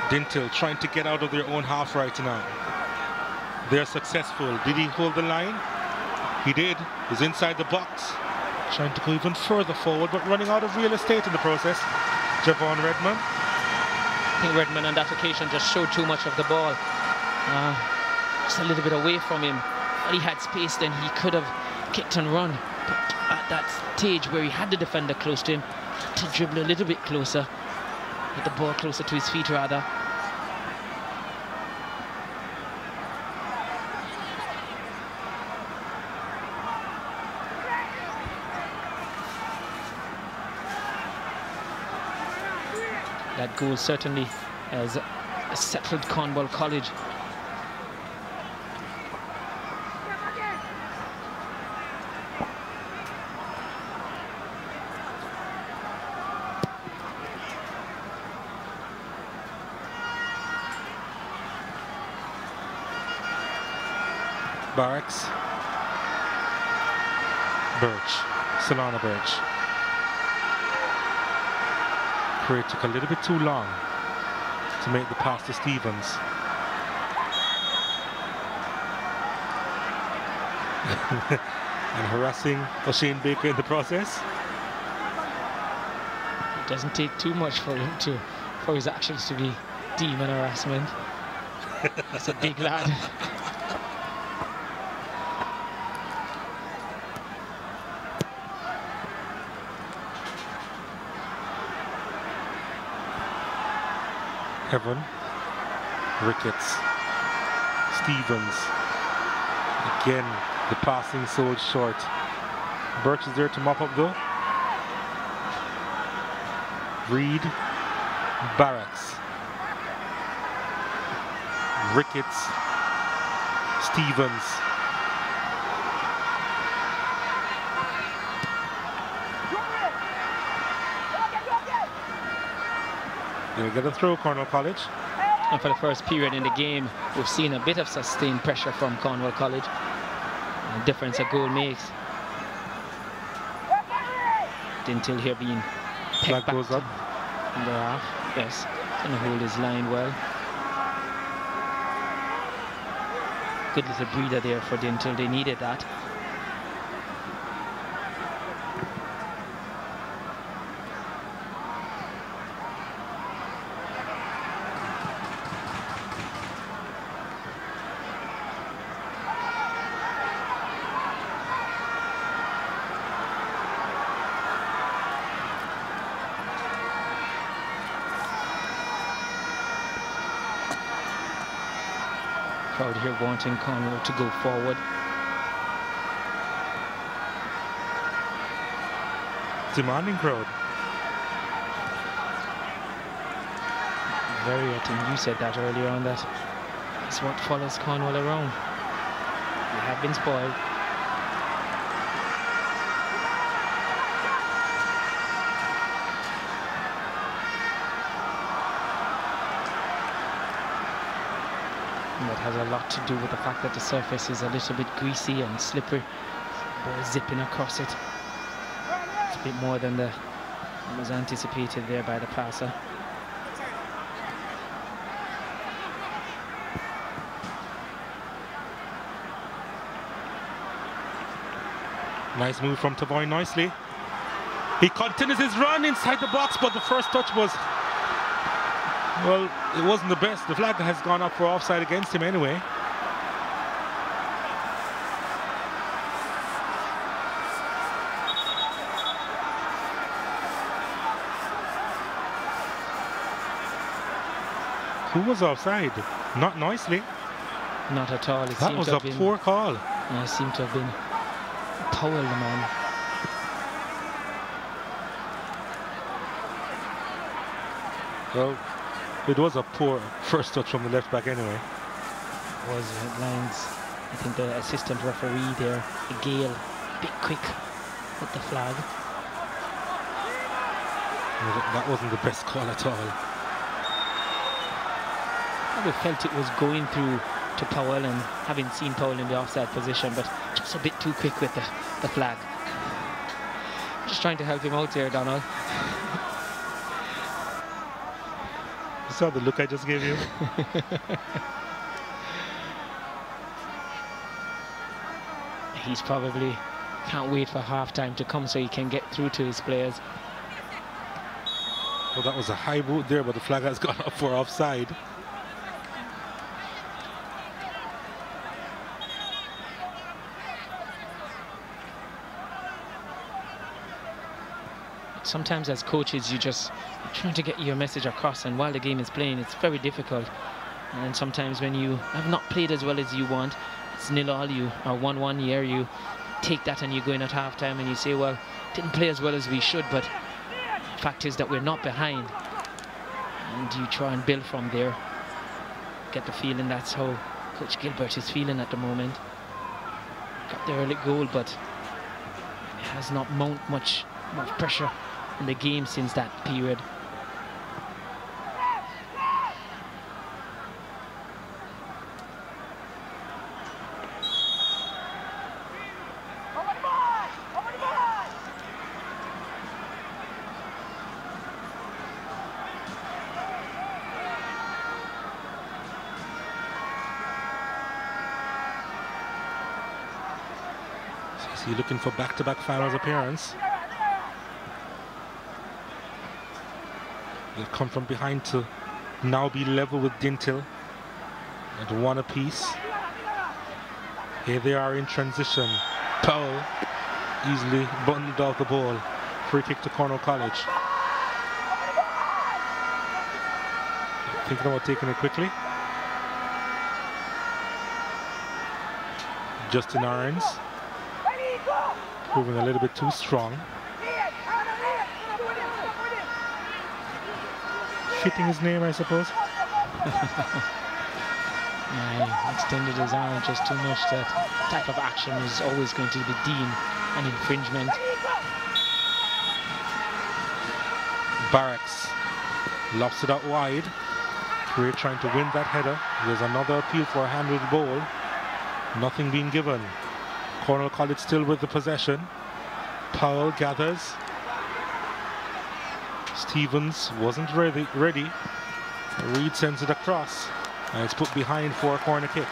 Dinthill trying to get out of their own half right now. They're successful. Did he hold the line? He did. He's inside the box. Trying to go even further forward, but running out of real estate in the process. Javon Redmond. I think Redmond on that occasion just showed too much of the ball. Just a little bit away from him. But he had space, then he could have kicked and run. But at that stage where he had the defender close to him, to dribble a little bit closer, get the ball closer to his feet rather. That goal certainly has settled Cornwall College. Barracks. Birch. Solana Birch. Parade took a little bit too long to make the pass to Stevens. And harassing O'Shane Baker in the process. It doesn't take too much for him for his actions to be demon harassment. He's a big lad. Heaven, Ricketts, Stevens, again the passing sold short. Birch is there to mop up though. Reed, Barracks, Ricketts, Stevens. You'll get a throw, Cornwall College. And for the first period in the game, we've seen a bit of sustained pressure from Cornwall College. And the difference a goal makes. Dinthill here being Flag goes up. In the half. Yes, and hold his line well. Good little breather there for Dinthill. They needed that. Crowd here wanting Cornwall to go forward. Demanding crowd. I think you said that earlier on, that it's what follows Cornwall around. They have been spoiled. And that has a lot to do with the fact that the surface is a little bit greasy and slippery. Ball zipping across it. It's a bit more than was anticipated there by the passer. Nice move from Tavoy Nicely. He continues his run inside the box, but the first touch was, well, it wasn't the best. The flag has gone up for offside against him anyway. Who was offside? Not Nicely. Not at all. That was a poor call. Yeah, it seemed to have been Powell, the man. Well, it was a poor first touch from the left back anyway. It was lines. I think the assistant referee there, Gale, a bit quick with the flag. That wasn't the best call at all. I felt it was going through to Powell, and having seen Powell in the offside position, but just a bit too quick with the flag. Just trying to help him out here, Donald. You saw the look I just gave you? He's probably can't wait for half-time to come so he can get through to his players. Well, that was a high boot there, but the flag has gone up for offside. Sometimes as coaches, you're trying to get your message across, and while the game is playing, it's very difficult. And sometimes when you have not played as well as you want, it's 0-0, you are 1-1 here, you take that and you go in at half-time and you say, well, didn't play as well as we should, but the fact is that we're not behind. And you try and build from there. Get the feeling that's how Coach Gilbert is feeling at the moment. Got the early goal, but it has not mounted much pressure in the game since that period. So you're looking for back-to-back finals appearance. They've come from behind to now be level with Dinthill at 1 apiece. Here they are in transition. Powell easily bundled off the ball. Free kick to Cornwall College. Thinking about taking it quickly. Justin Arons proving a little bit too strong. Fitting his name, I suppose. Yeah, he extended his arm just too much. That type of action is always going to be deemed an infringement. Barracks lofts it out wide. Curry trying to win that header. There's another appeal for a hand with the ball. Nothing being given. Cornwall College still with the possession. Powell gathers. Stevens wasn't ready. Reed sends it across, and it's put behind for a corner kick.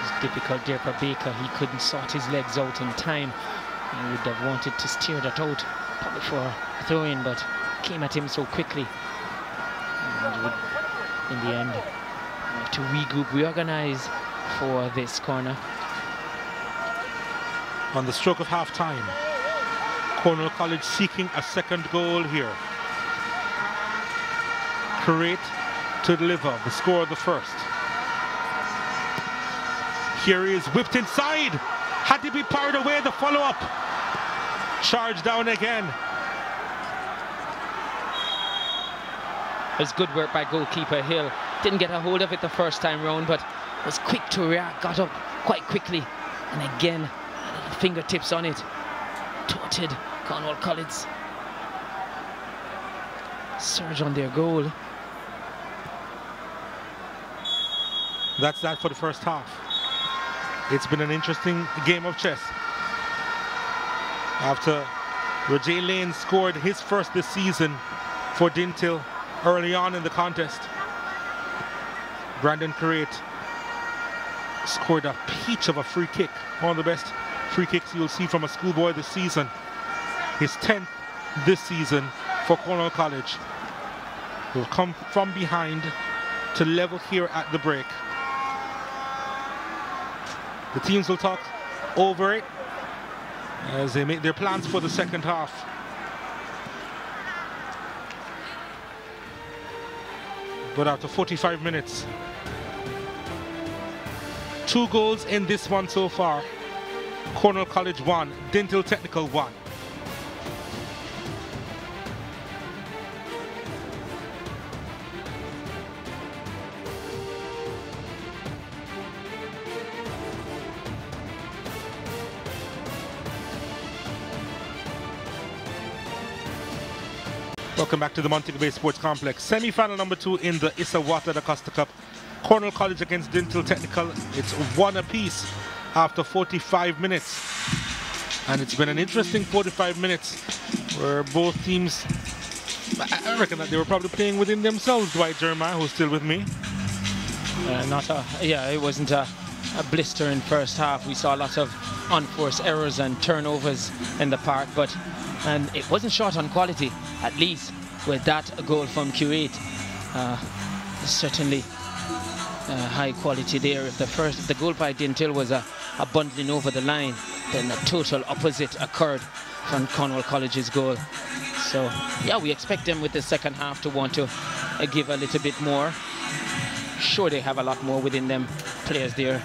It's difficult there for Baker. He couldn't sort his legs out in time. He would have wanted to steer that out, probably for a throw-in, but came at him so quickly. And would, in the end, have to regroup, reorganize for this corner. On the stroke of half-time, Cornwall College seeking a second goal here. Create to deliver the score of the first. Here he is, whipped inside. Had to be powered away, the follow-up. Charge down again. It was good work by goalkeeper Hill. Didn't get a hold of it the first time round, but was quick to react, got up quite quickly. And again, fingertips on it. Touted Cornwall College. Surge on their goal. That's that for the first half. It's been an interesting game of chess. After Roger Lane scored his first this season for Dinthill early on in the contest, Brandon Curate scored a peach of a free kick. One of the best free kicks you'll see from a schoolboy this season. His 10th this season for Cornwall College. Will come from behind to level here at the break. The teams will talk over it as they make their plans for the second half. But after 45 minutes, 2 goals in this one so far. Cornwall College 1, Dinthill Technical 1. Welcome back to the Montego Bay Sports Complex. Semi-final number 2 in the DaCosta Cup. Cornwall College against Dinthill Technical. It's 1 apiece after 45 minutes. And it's been an interesting 45 minutes where both teams, I reckon that they were probably playing within themselves. Dwight Jeremiah, who's still with me. It wasn't a blistering first half. We saw a lot of unforced errors and turnovers in the park, and it wasn't short on quality, at least with that goal from Q8. Certainly high quality there. If the goal by Dinthill was a bundling over the line, then the total opposite occurred from Cornwall College's goal. So yeah, we expect them with the second half to want to give a little bit more. Sure, they have a lot more within them players there.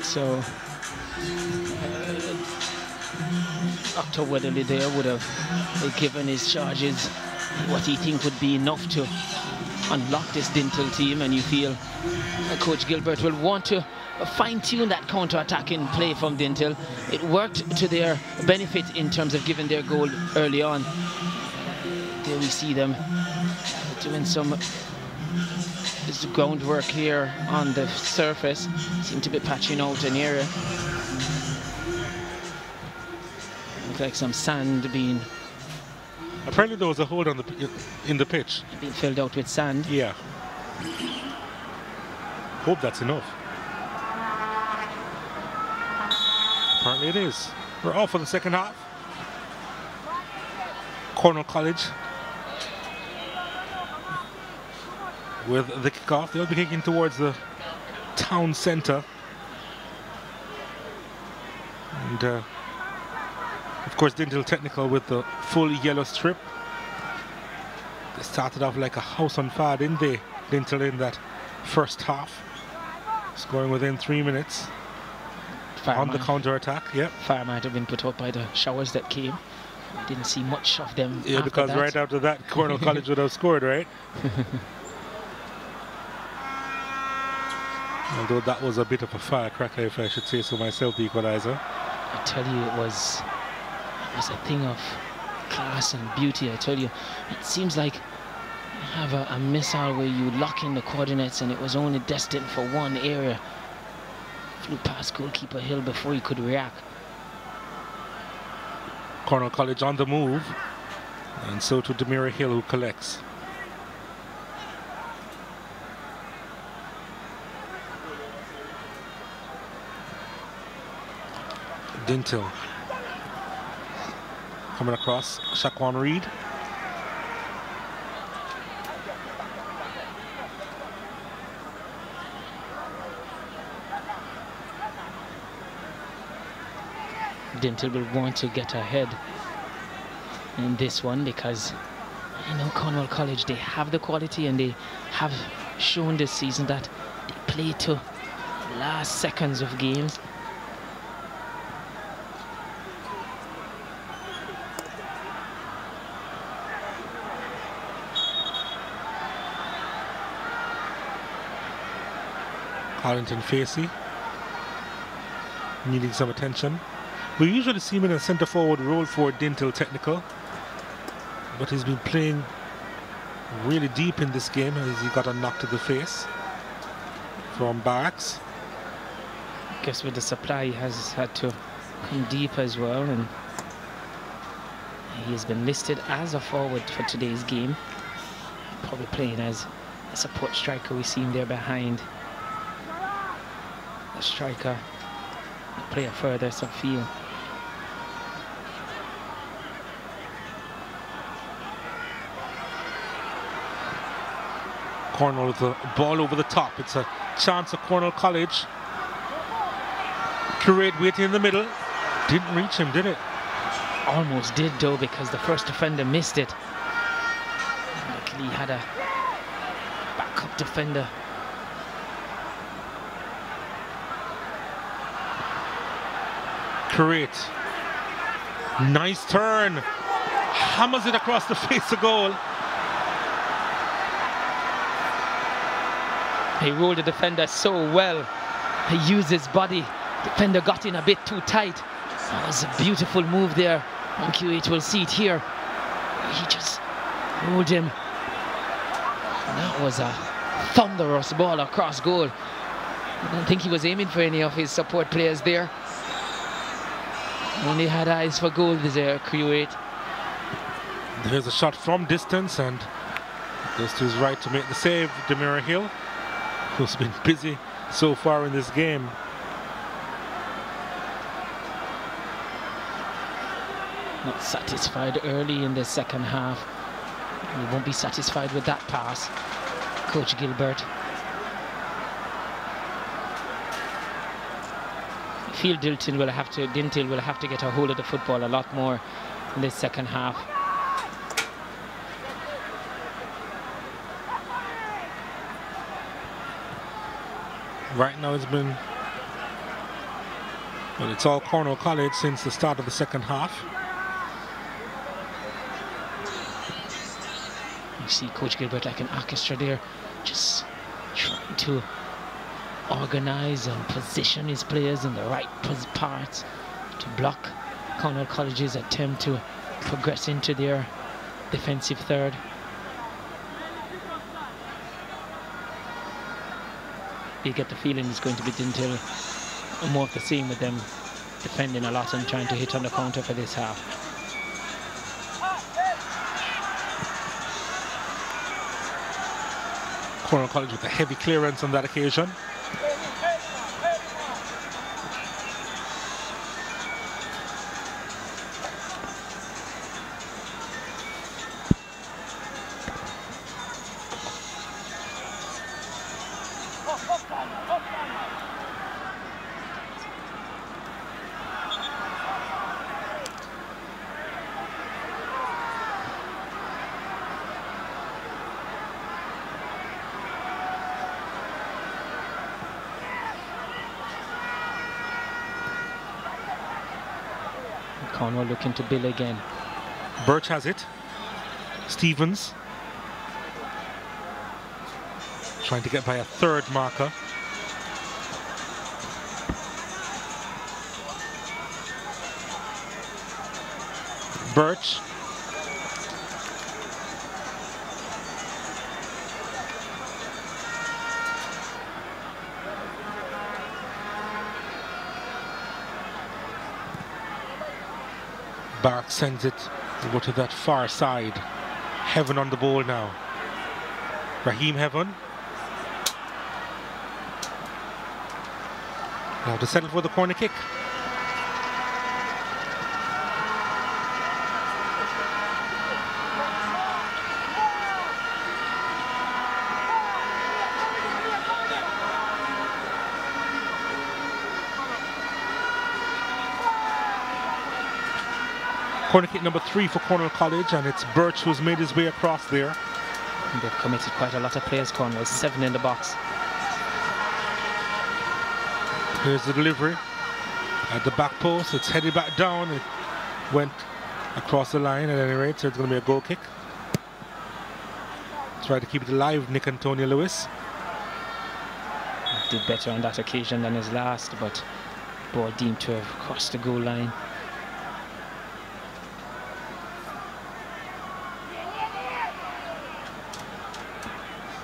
So Dr. Weatherly there would have given his charges what he thinks would be enough to unlock this Dinthill team, and you feel Coach Gilbert will want to fine-tune that counter-attacking play from Dinthill. It worked to their benefit in terms of giving their goal early on. There we see them doing some groundwork here on the surface. Seem to be patching out an area. Looks like some sand being... Apparently there was a hole on in the pitch. Being filled out with sand. Yeah. Hope that's enough. Apparently it is. We're off for the second half. Cornwall College with the kickoff. They'll be kicking towards the town centre. And of course Dinthill Technical with the full yellow strip. They started off like a house on fire, didn't they? Dinthill in that first half. Scoring within 3 minutes. On the counter-attack, yeah. Fire might have been put out by the showers that came. Didn't see much of them. Yeah, because that. Right after that, Cornwall College would have scored, right? Although that was a bit of a firecracker, if I should say so myself, the equalizer. I tell you, it was a thing of class and beauty. I tell you, it seems like you have a missile where you lock in the coordinates and it was only destined for one area. Flew past goalkeeper Hill before he could react. Cornwall College on the move, and so to Demira Hill, who collects. Dinthill coming across, Shaquan Reed. Dinthill will want to get ahead in this one because, you know, Cornwall College, they have the quality and they have shown this season that they play to the last seconds of games. Harrington Facey needing some attention. We usually see him in a centre forward role for Dinthill Technical, but he's been playing really deep in this game as he got a knock to the face from Barracks. I guess with the supply he has had to come deep as well, and he has been listed as a forward for today's game, probably playing as a support striker. We see him there behind the striker, the player further subfield. Cornwall with the ball over the top. It's a chance of Cornwall College. Curate waiting in the middle. Didn't reach him, did it? Almost did though, because the first defender missed it. Luckily he had a backup defender. Curate. Nice turn. Hammers it across the face of goal. He ruled the defender so well. use his body. Defender got in a bit too tight. That was a beautiful move there. And QH will see it here. He just rolled him. And that was a thunderous ball across goal. I don't think he was aiming for any of his support players there. Only had eyes for goal there, QH. There's a shot from distance and goes to his right to make the save. Demira Hill, who's been busy so far in this game. Not satisfied early in the second half. He won't be satisfied with that pass, Coach Gilbert. I feel Dinthill will have to get a hold of the football a lot more in this second half. Right now it's been, well, it's all Cornwall College since the start of the second half. You see Coach Gilbert like an orchestra there, just trying to organize and position his players in the right parts to block Cornwall College's attempt to progress into their defensive third. You get the feeling it's going to be Dinthill, more of the same with them defending a lot and trying to hit on the counter for this half. Cornwall College with a heavy clearance on that occasion. Cornwall looking to Bill again. Birch has it. Stevens trying to get by a third marker. Birch. Bark sends it over to that far side. Heaven on the ball now. Raheem Heaven. Now to settle for the corner kick. Corner kick number 3 for Cornwall College, and it's Birch who's made his way across there. And they've committed quite a lot of players, Cornwall, 7 in the box. Here's the delivery at the back post. It's headed back down. It went across the line at any rate, so it's going to be a goal kick. Try to keep it alive, Nick Antonio Lewis. Did better on that occasion than his last, but ball deemed to have crossed the goal line.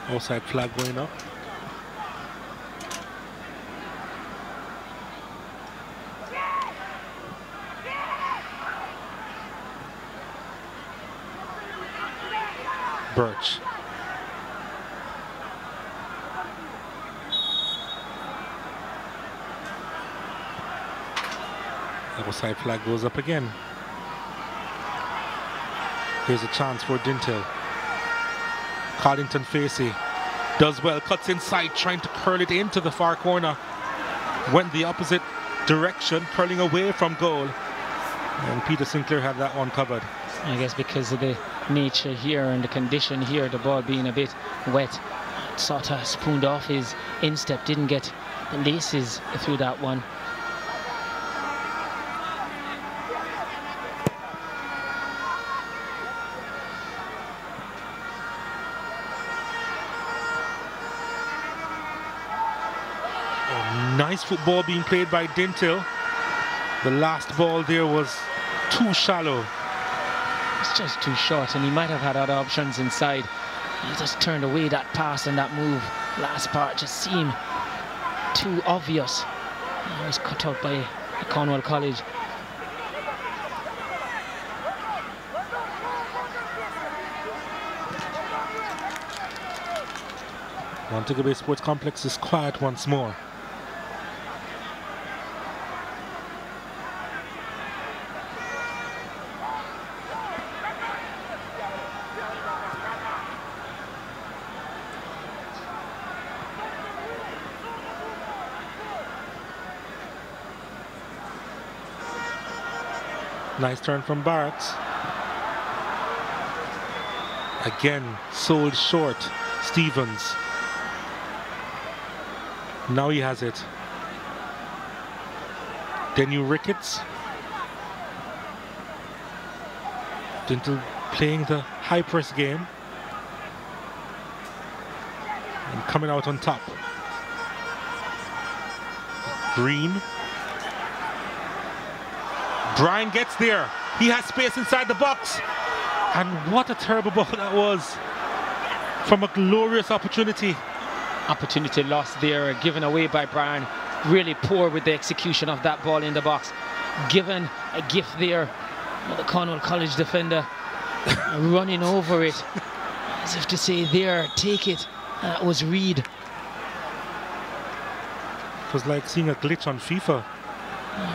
Offside flag going up. Birch. The offside flag goes up again. Here's a chance for Dinthill. Collington Facey does well, cuts inside, trying to curl it into the far corner. Went the opposite direction, curling away from goal. And Peter Sinclair had that one covered. I guess because of the nature here and the condition here, the ball being a bit wet, sort of spooned off his instep, didn't get the laces through that one. Nice football being played by Dinthill. The last ball there was too shallow. It's just too short, and he might have had other options inside. He just turned away that pass and that move. Last part just seemed too obvious. It was cut out by Cornwall College. Montego Bay Sports Complex is quiet once more. Nice turn from Barracks. Again, sold short. Stevens. Now he has it. Denu Ricketts. Dinthill playing the high press game. And coming out on top. Green. Brian gets there. He has space inside the box. And what a terrible ball that was. From a glorious opportunity. Opportunity lost there, given away by Brian. Really poor with the execution of that ball in the box. Given a gift there. The Cornwall College defender running over it. As if to say, there, take it. That was Reed. It was like seeing a glitch on FIFA.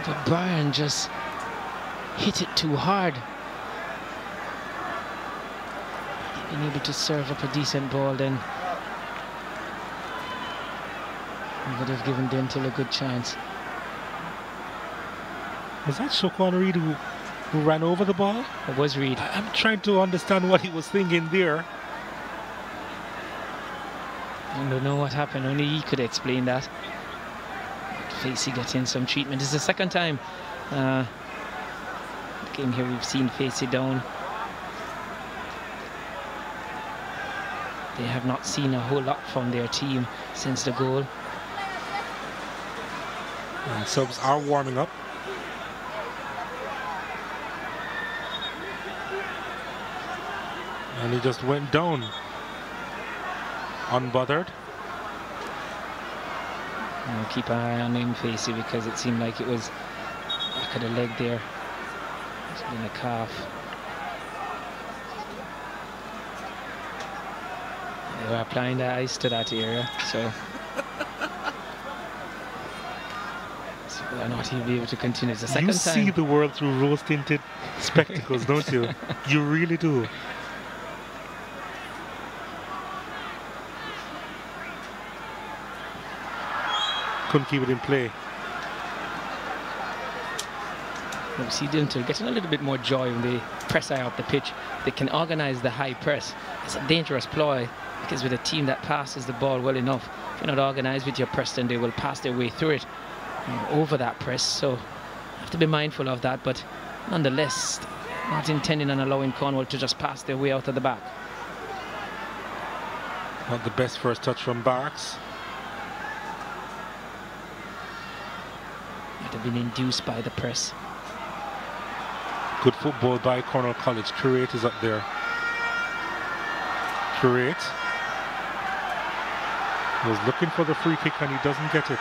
But Brian just hit it too hard. Being able to serve up a decent ball, then he would have given Dinthill a good chance. Was that Shoquan Reed who ran over the ball? It was Reed. I'm trying to understand what he was thinking there. I don't know what happened, only he could explain that. Facey getting some treatment. This is the second time game here we've seen Facey down. They have not seen a whole lot from their team since the goal. And subs are warming up. And he just went down. Unbothered. I'll keep an eye on him, Facey, because it seemed like it was back of the leg there. It's been a calf. They were applying the ice to that area, so whether or not he'll be able to continue. It's the second time. You see the world through rose-tinted spectacles, don't you? You really do. Couldn't keep it in play. You see Dinthill getting a little bit more joy when they press high up the pitch. They can organize the high press. It's a dangerous ploy because with a team that passes the ball well enough, if you're not organized with your press, then they will pass their way through it over that press. So you have to be mindful of that, but nonetheless, not intending on allowing Cornwall to just pass their way out of the back. Not the best first touch from Barracks. Might have been induced by the press. Good football by Cornwall College. Curate is up there. Curate was looking for the free kick and he doesn't get it.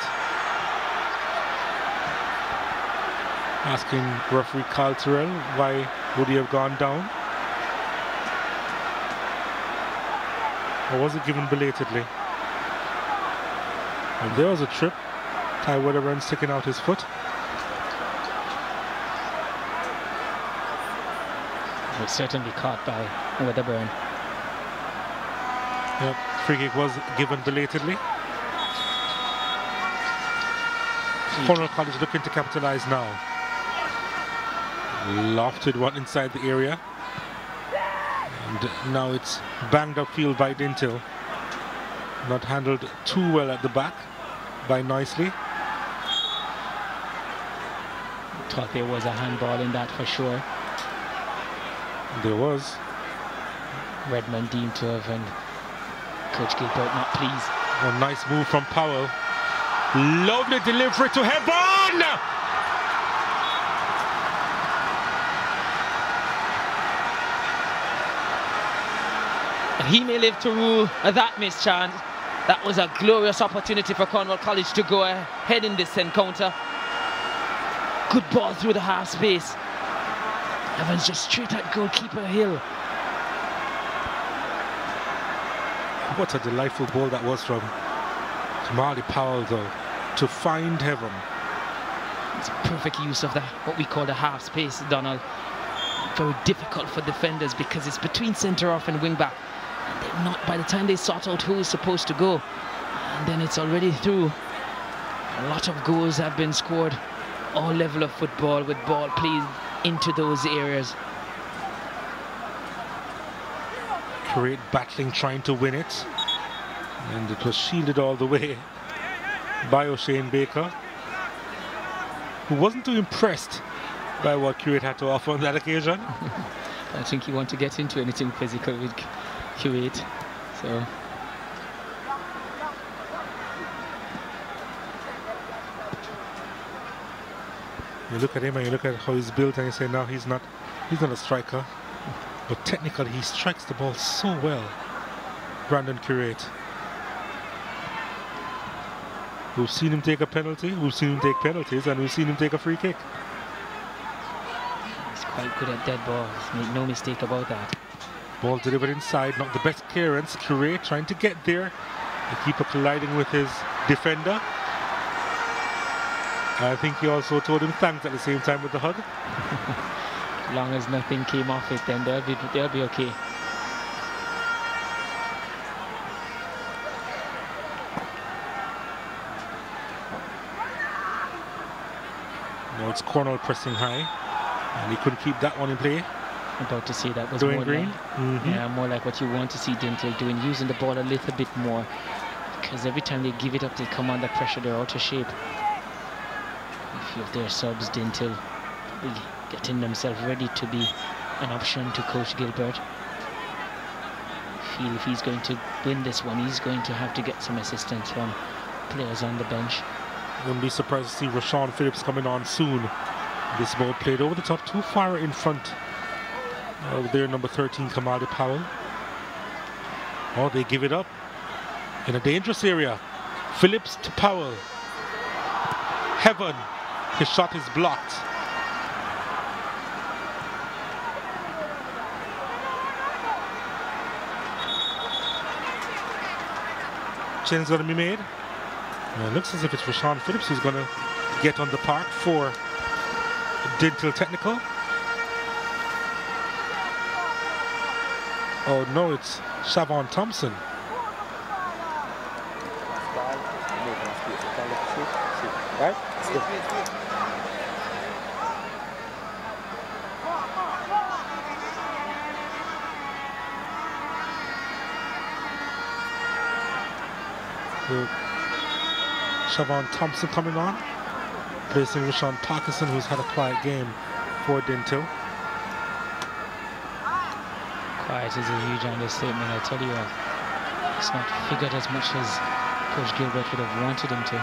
Asking referee Carl Terrell why would he have gone down? Or was it given belatedly? And there was a trip. Ty Wedderburn sticking out his foot. It was certainly caught by Wedderburn. Yep, free kick was given belatedly. Cornwall College looking to capitalize now. Lofted one inside the area. And now it's banged upfield by Dinthill. Not handled too well at the back by Nicely. Thought there was a handball in that for sure. There was. Redmond deemed to have, and Coach Gilbert not pleased. A nice move from Powell. Lovely delivery to Heaven! He may live to rue that mischance. That was a glorious opportunity for Cornwall College to go ahead in this encounter. Good ball through the half space. Evans just straight at goalkeeper Hill. What a delightful ball that was from Kamali Powell, though, to find Heaven. It's a perfect use of what we call the half space, Donald. Very difficult for defenders because it's between centre off and wing back. And they're not, by the time they sort out who is supposed to go, and then it's already through. A lot of goals have been scored, all level of football with ball played into those areas. Great battling, trying to win it, and it was shielded all the way by O'Shane Baker, who wasn't too impressed by what Kuwait had to offer on that occasion. I don't think he wanted to get into anything physical with Kuwait, so. You look at him and you look at how he's built and you say, no, he's not a striker. But technically, he strikes the ball so well. Brandon Kuwait. We've seen him take a penalty, we've seen him take penalties, and we've seen him take a free kick. He's quite good at dead balls, make no mistake about that. Ball delivered inside, not the best clearance. Kuwait trying to get there. The keeper colliding with his defender. I think he also told him thanks at the same time with the hug. As long as nothing came off it, then they'll be okay. Now it's Cornwall pressing high, and he couldn't keep that one in play. I'm about to say that was Doing more green. Like, yeah, more like what you want to see Dinthill doing, using the ball a little bit more, because every time they give it up, they come under pressure. They're out of shape. A few of their subs, Dinthill, probably getting themselves ready to be an option to Coach Gilbert. I feel if he's going to win this one, he's going to have to get some assistance from players on the bench. Wouldn't be surprised to see Rashawn Phillips coming on soon. This ball played over the top, too far in front of their number 13, Kamali Powell. Oh, they give it up in a dangerous area. Phillips to Powell. Heaven, his shot is blocked. Change going to be made. And it looks as if it's Rashawn Phillips who's going to get on the park for Dinthill Technical. Oh no, it's Siobhan Thompson. Right? So, Siobhan Thompson coming on, placing Rashawn Parkinson, who's had a quiet game for Dinthill. Quiet is a huge understatement, I tell you what. He's not figured as much as Coach Gilbert would have wanted him to.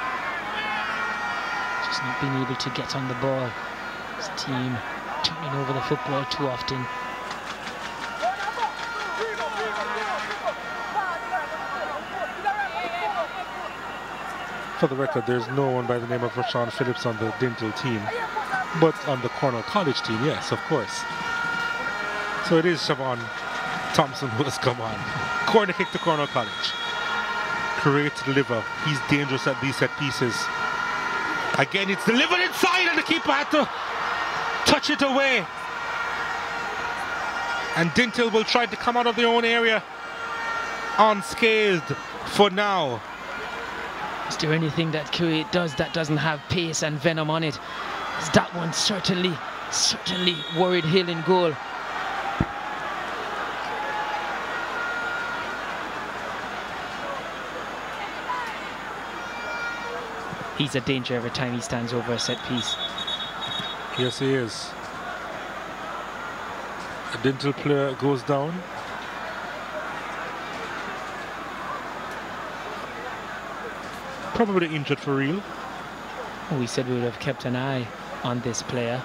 Just not being able to get on the ball. His team turning over the football too often. For the record, there's no one by the name of Rashawn Phillips on the Dinthill team, but on the Cornwall College team, yes, of course. So it is Siobhan Thompson who has come on. Corner kick to Cornwall College. Great deliver. He's dangerous at these set pieces. Again, it's delivered inside, and the keeper had to touch it away. And Dinthill will try to come out of their own area unscathed for now. Is there anything that Kuwait does that doesn't have pace and venom on it? That one certainly worried Hill in goal. He's a danger every time he stands over a set piece. Yes, he is. A Dinthill player goes down. Probably injured for real. We said we would have kept an eye on this player,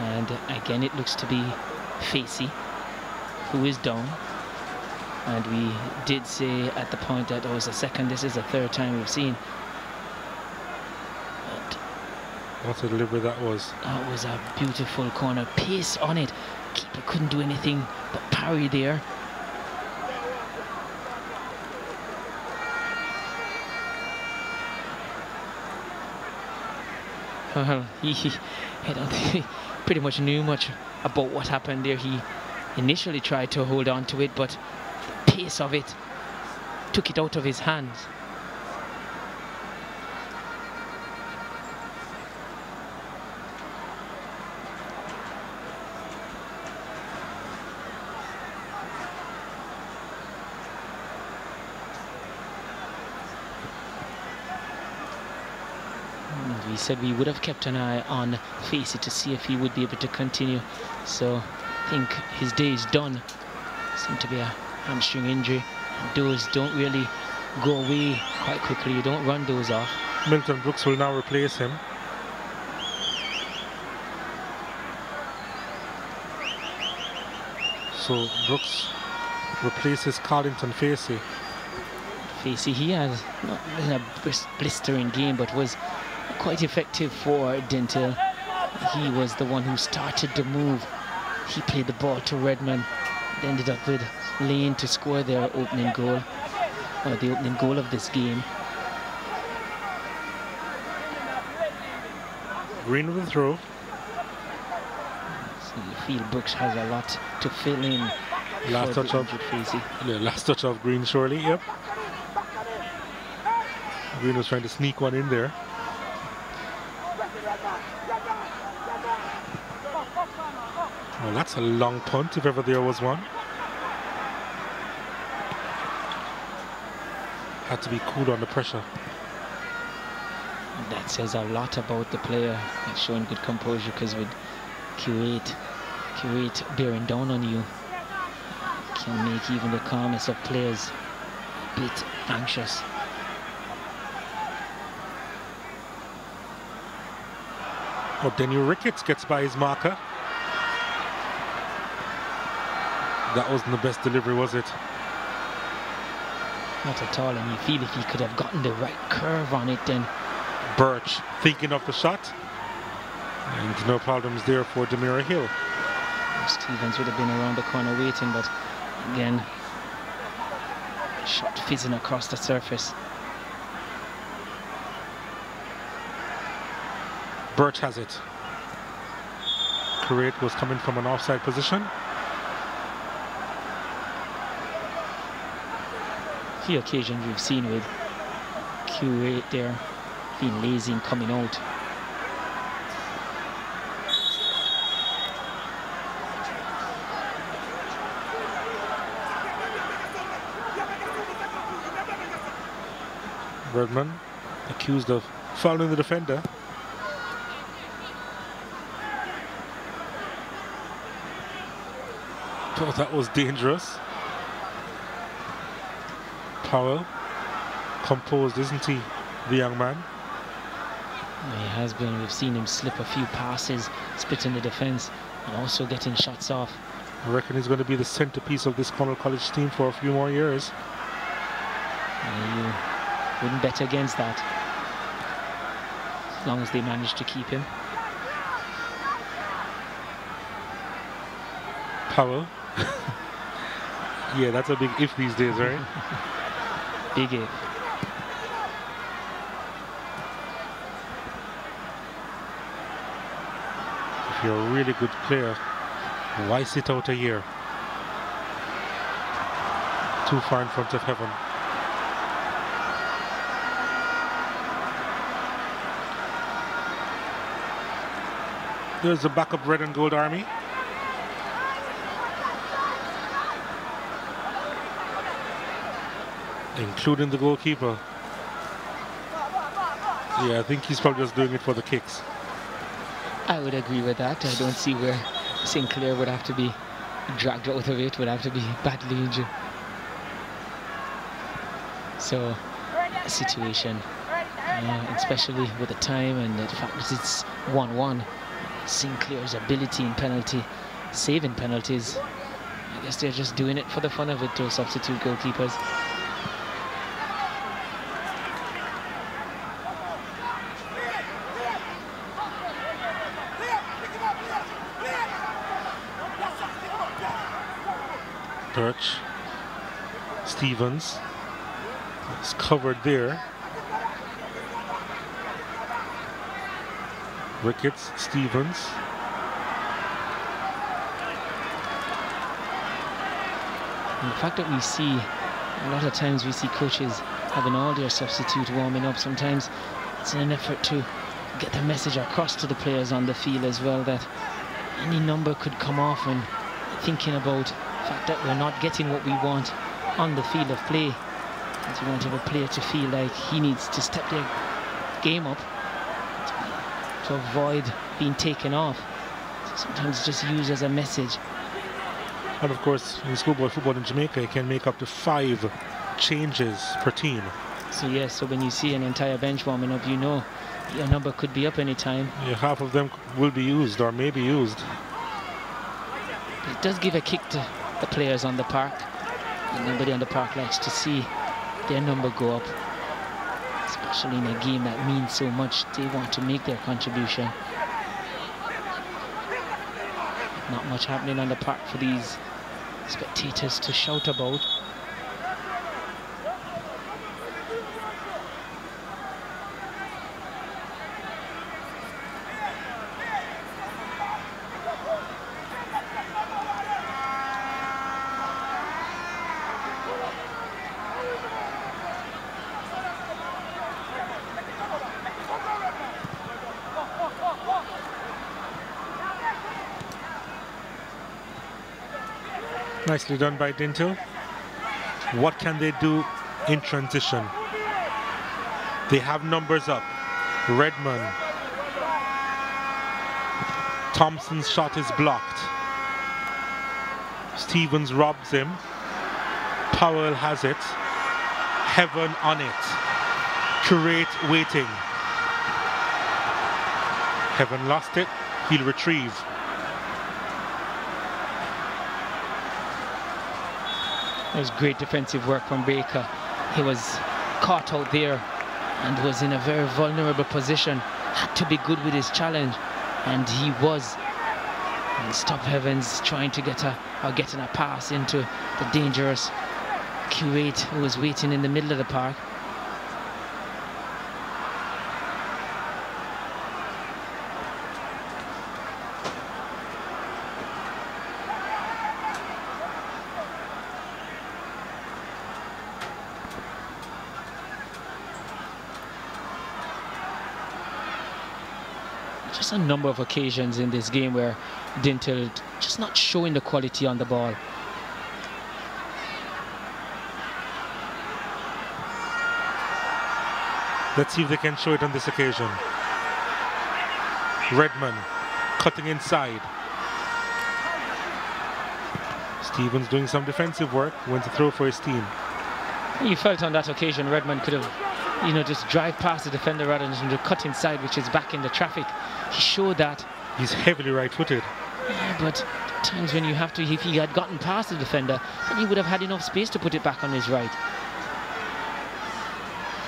and again it looks to be Facey, who is down. And we did say at the point that it was a second. This is the third time we've seen. But what a delivery that was. that was a beautiful corner. Pace on it. Keeper couldn't do anything but parry there. Well, I don't think he pretty much knew much about what happened there. He initially tried to hold on to it, but the pace of it took it out of his hands. We said we would have kept an eye on Facey to see if he would be able to continue. So I think his day is done. Seemed to be a hamstring injury. Those don't really go away quite quickly. You don't run those off. Milton Brooks will now replace him. So Brooks replaces Carlington Facey. Facey, he has not been a blistering game, but was quite effective for Dinthill. He was the one who started the move. He played the ball to Redmond. They ended up with Lane to score their opening goal, or the opening goal of this game. Green with the throw. So you feel Brooks has a lot to fill in. Last touch of Facey. Yeah, last touch of Green, surely. Yep. Green was trying to sneak one in there. Well, that's a long punt, if ever there was one. Had to be cool under pressure. That says a lot about the player. He's showing good composure, because with Q8 bearing down on you can make even the calmest of players a bit anxious. Oh, Daniel Ricketts gets by his marker. That wasn't the best delivery, was it? Not at all, and you feel if he could have gotten the right curve on it, then Birch thinking of the shot. And no problems there for Demira Hill. Stevens would have been around the corner waiting, but again, shot fizzing across the surface. Birch has it. Kuwait was coming from an offside position. Few occasions we've seen with Q8 there being lazy and coming out. Redmond accused of fouling the defender. Oh, that was dangerous. Powell, composed, isn't he, the young man? He has been. We've seen him slip a few passes, splitting the defence, and also getting shots off. I reckon he's going to be the centrepiece of this Cornwall College team for a few more years. You wouldn't bet against that, as long as they manage to keep him. Powell. Yeah, that's a big if these days, right? Big if. If you're a really good player, why sit out a year? Too far in front of heaven. There's the backup red and gold army. Including the goalkeeper. Yeah, I think he's probably just doing it for the kicks. I would agree with that. I don't see where Sinclair would have to be dragged out of it, would have to be badly injured. So, a situation especially with the time and the fact that it's 1-1. Sinclair's ability in saving penalties. I guess they're just doing it for the fun of it, those substitute goalkeepers. Birch, Stevens is covered there. Ricketts, Stevens. And the fact that we see, a lot of times we see coaches having all their substitutes warming up. Sometimes it's in an effort to get the message across to the players on the field as well, that any number could come off, and thinking about the fact that we're not getting what we want on the field of play. And you want to have a player to feel like he needs to step their game up to avoid being taken off. So sometimes just used as a message. And of course, in schoolboy football in Jamaica, you can make up to 5 changes per team. So yes, so when you see an entire bench warming up, you know your number could be up any time. Yeah, half of them will be used or may be used. It does give a kick to the players on the park. And nobody on the park likes to see their number go up, especially in a game that means so much. They want to make their contribution. Not much happening on the park for these spectators to shout about. Nicely done by Dinthill. What can they do in transition? They have numbers up. Redmond. Thompson's shot is blocked. Stevens robs him. Powell has it. Heaven on it. Curate waiting. Heaven lost it. He'll retrieve. It was great defensive work from Baker. He was caught out there and was in a very vulnerable position. Had to be good with his challenge, and he was. And stop Evans trying to getting a pass into the dangerous Kuwait, who was waiting in the middle of the park. Just a number of occasions in this game where Dinthill just not showing the quality on the ball. Let's see if they can show it on this occasion. Redmond cutting inside. Stevens doing some defensive work, went to throw for his team. You felt on that occasion Redmond could have, just drive past the defender rather than to cut inside, which is back in the traffic. He showed that. He's heavily right-footed. Yeah, but at times when you have to, if he had gotten past the defender, then he would have had enough space to put it back on his right.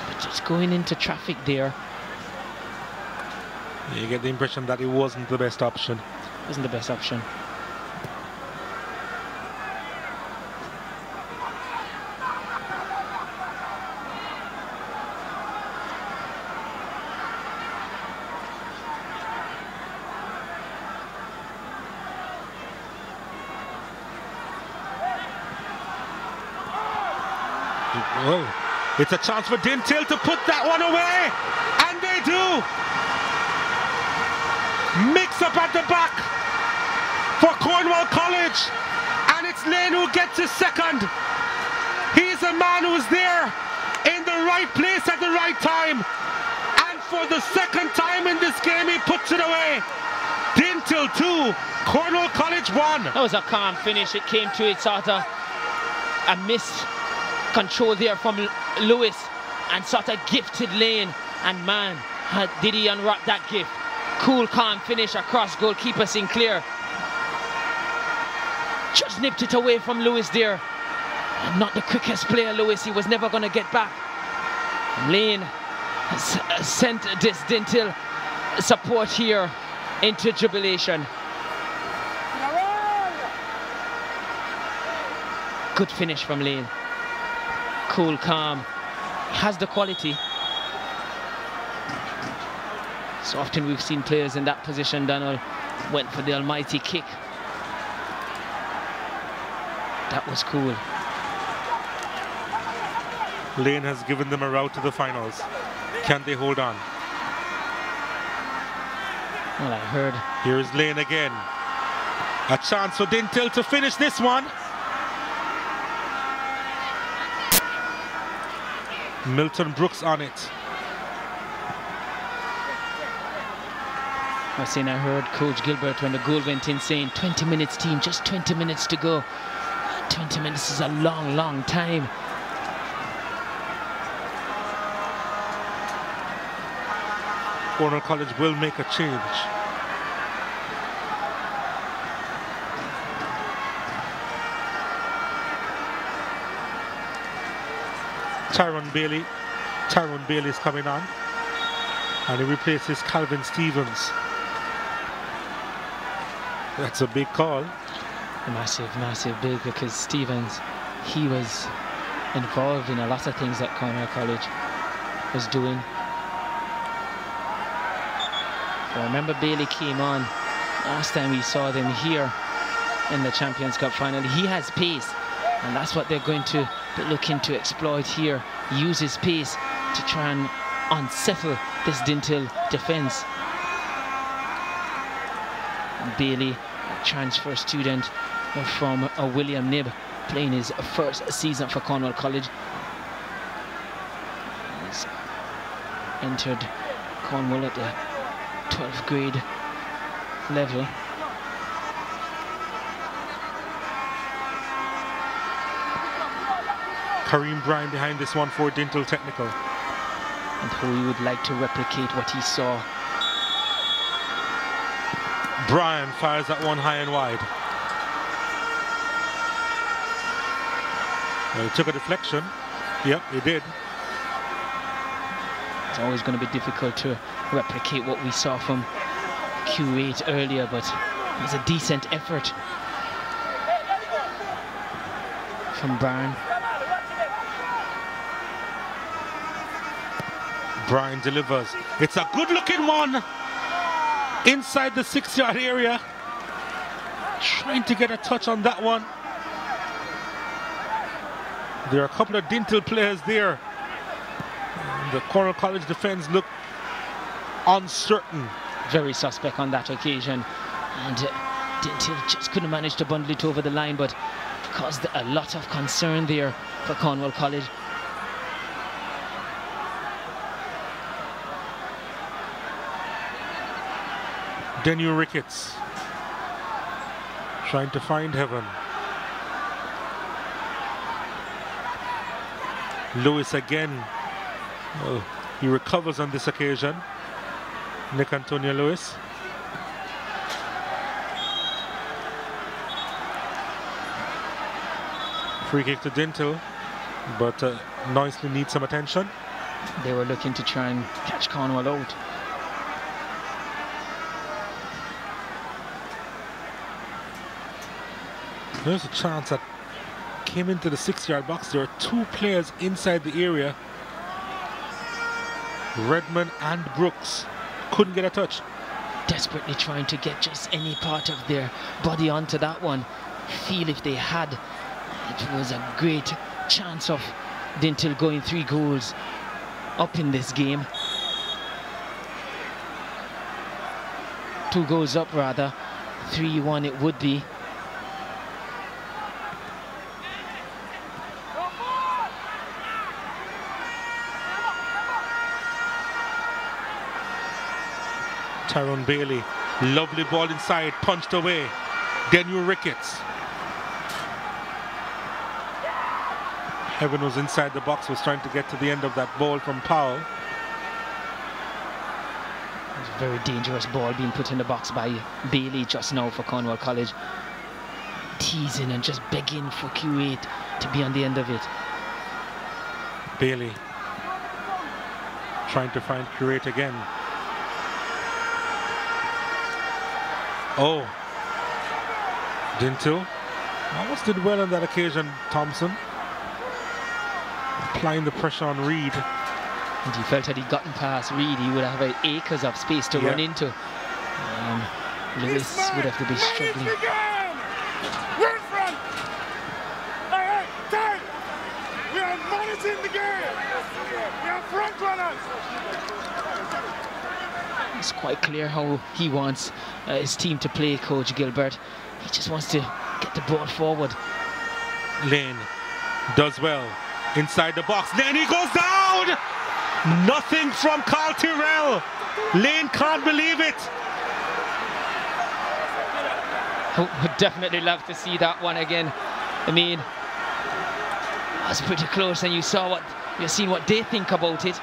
But just going into traffic there. You get the impression that it wasn't the best option. Wasn't the best option. Well, it's a chance for Dinthill to put that one away, and they do. Mix up at the back for Cornwall College, and it's Lane who gets his second. He's a man who's there in the right place at the right time, and for the second time in this game he puts it away. Dinthill 2, Cornwall College 1. That was a calm finish. It came to it sort of a miss control there from Lewis, and sort of gifted Lane And man, did he unwrap that gift. Cool, calm finish across goalkeeper Sinclair. Just nipped it away from Lewis there. And not the quickest player, Lewis. He was never going to get back. Lane has sent this Dinthill support here into jubilation. Good finish from Lane. Cool, calm. Has the quality. So often we've seen players in that position. Donald went for the almighty kick. That was cool. Lane has given them a route to the finals. Can they hold on? Well, I heard. Here's Lane again. A chance for Dinthill to finish this one. Milton Brooks on it. I heard Coach Gilbert when the goal went in saying 20 minutes team, just 20 minutes to go. 20 minutes is a long, long time. Cornwall College will make a change. Tyrone Bailey is coming on, and he replaces Calvin Stevens. That's a big call. Massive, massive big, because Stevens, he was involved in a lot of things that Cornwall College was doing. I remember Bailey came on last time we saw them here in the Champions Cup final. He has pace, and that's what they're going to be looking to exploit here. Use his pace to try and unsettle this Dinthill defense. Bailey, a transfer student from William Knibb, playing his first season for Cornwall College. He's entered Cornwall at the 12th grade level. Kareem Bryan behind this one for Dinthill Technical. And who would like to replicate what he saw. Bryan fires that one high and wide. Well, he took a deflection. Yep, he did. It's always going to be difficult to replicate what we saw from Q8 earlier, but it was a decent effort from Bryan. Bryan delivers. It's a good-looking one inside the 6-yard area. Trying to get a touch on that one. There are a couple of Dinthill players there. The Cornwall College defense looked uncertain. Very suspect on that occasion. And Dinthill just couldn't manage to bundle it over the line, but caused a lot of concern there for Cornwall College. Daniel Ricketts trying to find heaven. Lewis again. Well, he recovers on this occasion. Nick Antonio Lewis. Free kick to Dinthill, but Noisley needs some attention. They were looking to try and catch Cornwall out. There's a chance that came into the 6-yard box. There are two players inside the area. Redmond and Brooks couldn't get a touch. Desperately trying to get just any part of their body onto that one. Feel if they had, it was a great chance of Dinthill going 3 goals up in this game. 2 goals up rather. 3-1 it would be. Tyrone Bailey, lovely ball inside, punched away. Daniel Ricketts. Heaven was inside the box, was trying to get to the end of that ball from Powell. It's a very dangerous ball being put in the box by Bailey just now for Cornwall College. Teasing and just begging for Kuwait to be on the end of it. Bailey trying to find Kuwait again. Oh, Dinthill almost did well on that occasion. Thompson applying the pressure on Reed. And he felt that he'd gotten past Reed, he would have acres of space to run into. Lewis would have to be struggling. We're in front! Hey, time! We are managing the game! We are front runners! It's quite clear how he wants his team to play, Coach Gilbert. He just wants to get the ball forward. Lane does well inside the box. Then he goes down! Nothing from Carl Tyrrell. Lane can't believe it. Would definitely love to see that one again. I mean, that was pretty close, and you've seen what they think about it.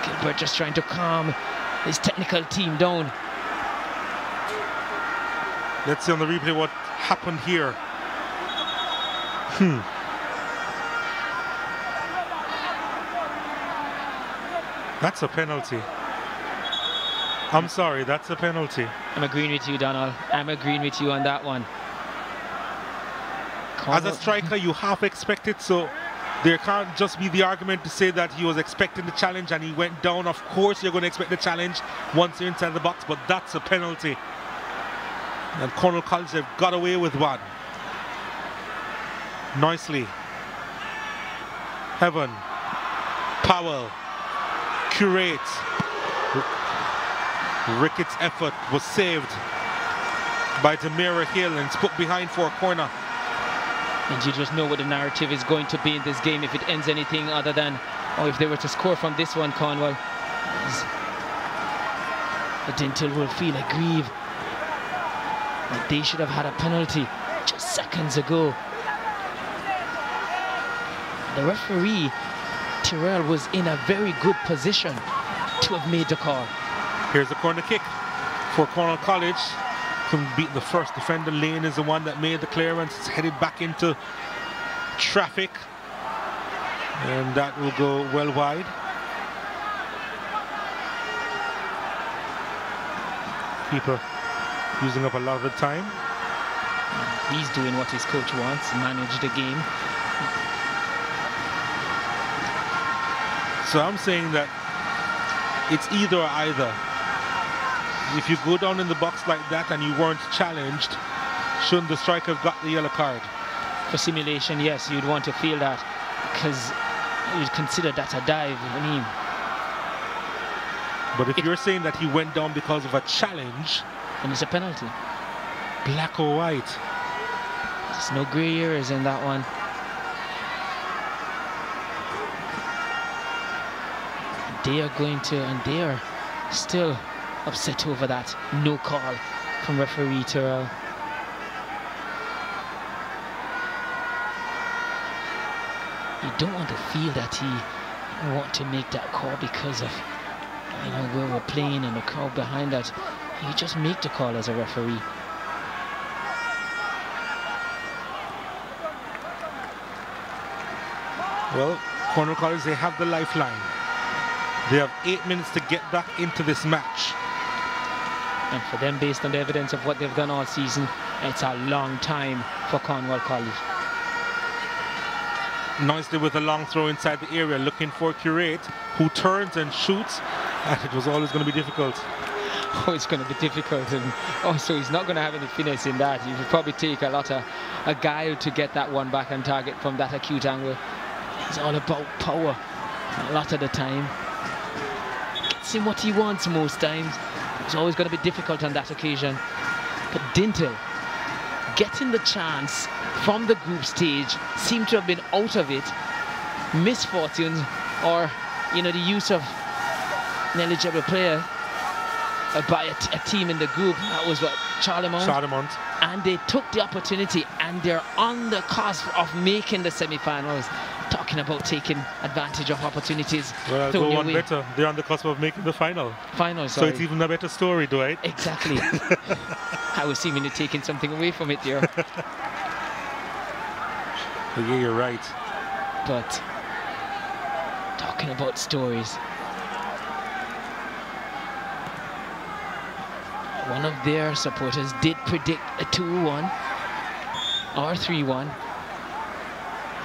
Gilbert just trying to calm his technical team down. Let's see on the replay what happened here. That's a penalty. I'm sorry, that's a penalty. I'm agreeing with you, Donald. I'm agreeing with you on that one. As a striker, you half expect it, so there can't just be the argument to say that he was expecting the challenge and he went down. Of course, you're going to expect the challenge once you're inside the box, but that's a penalty. And Cornwall College have got away with one. Nicely. Heaven. Powell. Curate. Ricketts' effort was saved by Demira Hill and it's put behind for a corner. And you just know what the narrative is going to be in this game if it ends anything other than, or if they were to score from this one, Cornwall, the Dinthill will feel aggrieved. But they should have had a penalty just seconds ago. The referee, Tyrrell, was in a very good position to have made the call. Here's a corner kick for Cornwall College. Couldn't beat the first defender. Lane is the one that made the clearance. It's headed back into traffic. And that will go well wide. Keeper using up a lot of the time. He's doing what his coach wants, manage the game. So I'm saying that it's either or either. If you go down in the box like that and you weren't challenged, shouldn't the striker have got the yellow card? For simulation, yes, you'd want to feel that, because you'd consider that a dive. I mean, but if you're saying that he went down because of a challenge, then it's a penalty. Black or white? There's no grey areas in that one. They are going to, and they are still upset over that no call from referee Tyrrell. You don't want to feel that he want to make that call because of, you know, where we're playing and the crowd behind that. You just make the call as a referee. Well, Cornwall College, they have the lifeline. They have 8 minutes to get back into this match. And for them, based on the evidence of what they've done all season, it's a long time for Cornwall College. Nicely with a long throw inside the area, looking for Curate, who turns and shoots, and it was always going to be difficult. Oh, it's going to be difficult, and also he's not going to have any finesse in that. He would probably take a guile to get that one back on target from that acute angle. It's all about power a lot of the time. Gets him what he wants most times. It's always going to be difficult on that occasion. But Dinthill, getting the chance from the group stage, seemed to have been out of it. Misfortunes, or, you know, the use of an eligible player by a team in the group. That was what, Charlemont. And they took the opportunity, and they're on the cusp of making the semi-finals. Talking about taking advantage of opportunities. Well, I'll thrown go your one way. better. They're on the cusp of making the final. Final, So sorry. it's even a better story, Dwight. Exactly. I was seemingly taking something away from it there. Yeah, you're right. But talking about stories, one of their supporters did predict a 2-1 or 3-1.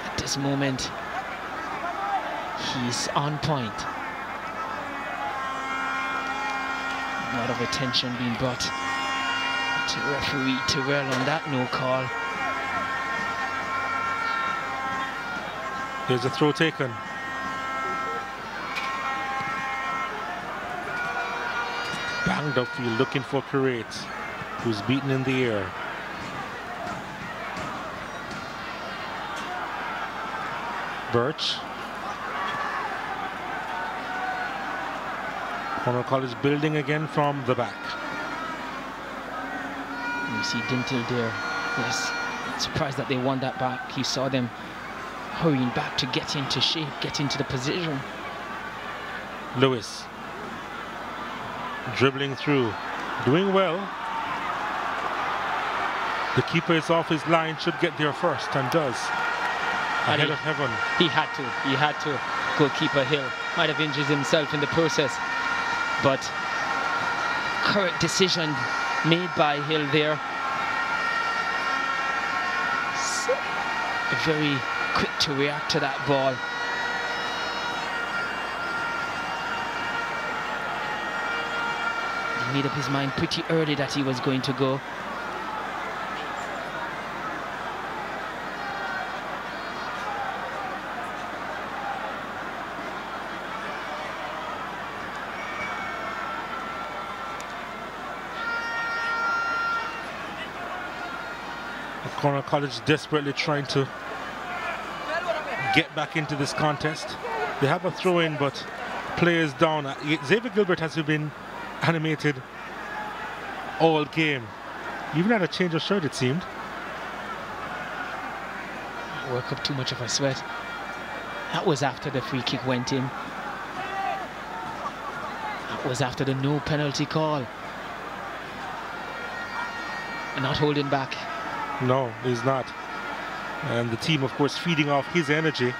At this moment, he's on point. A lot of attention being brought to referee Terrell on that no call. Here's a throw taken. Banged upfield, looking for Kuwait, who's beaten in the air. Birch. Cornwall College building again from the back. You see Dinthill there. Yes, surprised that they won that back. You saw them hurrying back to get into shape, get into the position. Lewis. Dribbling through. Doing well. The keeper is off his line, should get there first, and does. Ahead of Heaven. He had to. Goalkeeper Hill might have injured himself in the process, but correct decision made by Hill there. Very quick to react to that ball. He made up his mind pretty early that he was going to go. Cornwall College desperately trying to get back into this contest. They have a throw-in, but players down. Xavier Gilbert has been animated all game. Even had a change of shirt, it seemed. Work up too much of a sweat. That was after the free kick went in. That was after the no penalty call. And not holding back. No, he's not. And the team, of course, feeding off his energy.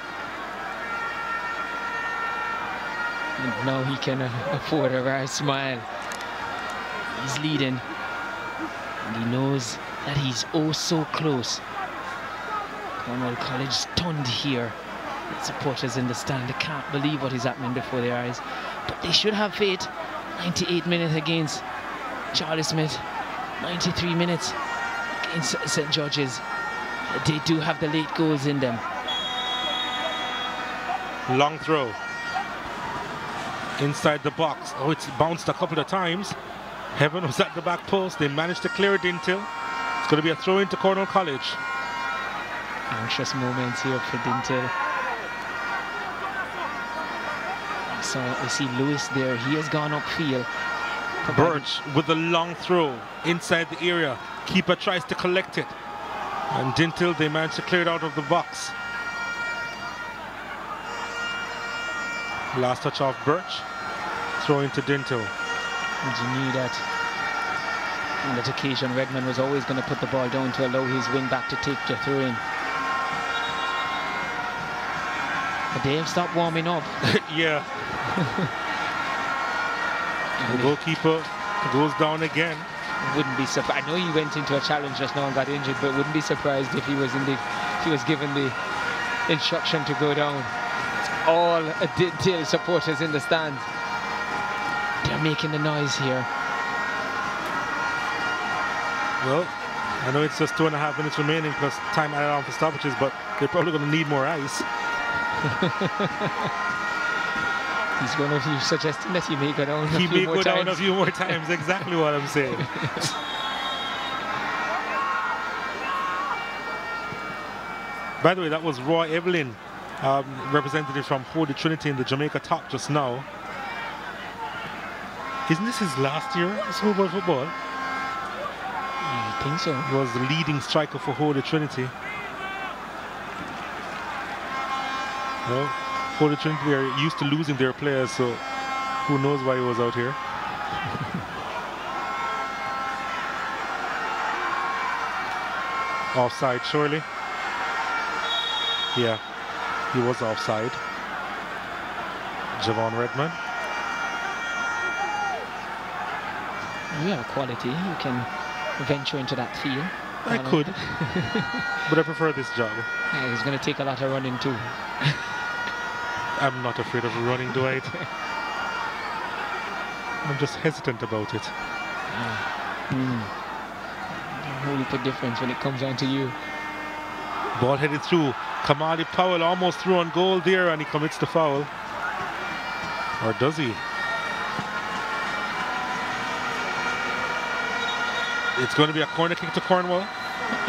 And now he can afford a rare smile. He's leading. And he knows that he's oh so close. Cornwall College stunned here. The supporters in the stand, they can't believe what is happening before their eyes. But they should have faith. 98 minutes against Charlie Smith. 93 minutes against St. George's. They do have the late goals in them. Long throw. Inside the box. Oh, it's bounced a couple of times. Heaven was at the back post. They managed to clear Dinthill. It's going to be a throw into Cornwall College. Anxious moments here for Dinthill. So we see Lewis there. He has gone upfield. Birch with the long throw inside the area. Keeper tries to collect it. And Dinthill, they managed to clear it out of the box. Last touch off Birch. Throw into Dinthill. And you knew that on that occasion Redmond was always going to put the ball down to allow his wing back to take the throw in. But they have stopped warming up. Yeah. The goalkeeper goes down again. Wouldn't be surprised. I know he went into a challenge just now and got injured, but wouldn't be surprised if he was given the instruction to go down. All Dinthill supporters in the stands. They're making the noise here. Well, I know it's just 2.5 minutes remaining plus time added on for stoppages, but they're probably going to need more ice. He's one of you suggesting that he may go down He may go down a few more times, exactly what I'm saying. By the way, that was Roy Evelyn, representative from Holy Trinity in the Jamaica top just now. Isn't this his last year at Schoolboy Football? I think so. He was the leading striker for Holy Trinity. Well, Holy Trinity are used to losing their players, so who knows why he was out here. Offside, surely. Yeah, he was offside. Javon Redmond. You have quality. You can venture into that field. I could, but I prefer this job. Yeah, he's going to take a lot of running too. I'm not afraid of running, Dwight. I'm just hesitant about it. Really put difference when it comes down to you. Ball headed through. Kamali Powell almost through on goal there, and he commits the foul. Or does he? It's going to be a corner kick to Cornwall.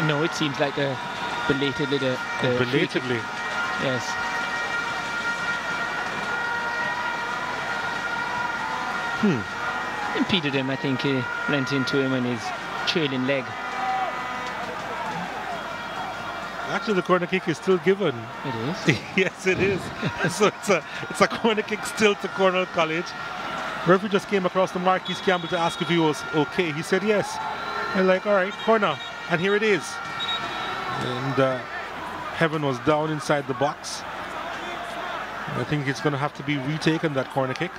No, it seems like belatedly the belatedly. Yes. Impeded him. I think he went into him on his trailing leg. Actually, the corner kick is still given. It is? Yes, it is. So it's a corner kick still to Cornwall College. Referee just came across the Marquise Campbell to ask if he was okay. He said yes. I'm like, all right, corner. And here it is. And Heaven was down inside the box. I think it's going to have to be retaken, that corner kick.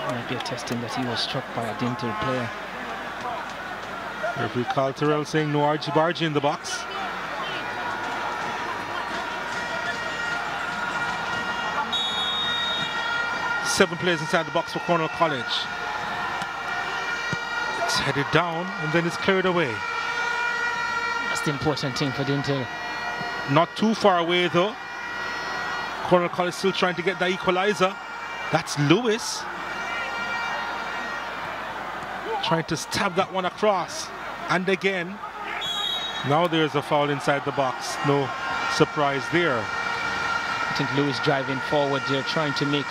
Might be attesting that he was struck by a Dinthill player. Referee Carl Terrell saying no argy-bargy in the box. Seven players inside the box for Cornwall College. It's headed down and then it's cleared away. That's the important thing for Dinthill. Not too far away though. Cornwall College still trying to get that equalizer. That's Lewis. Trying to stab that one across. And again, now there's a foul inside the box. No surprise there. I think Lewis driving forward there, trying to make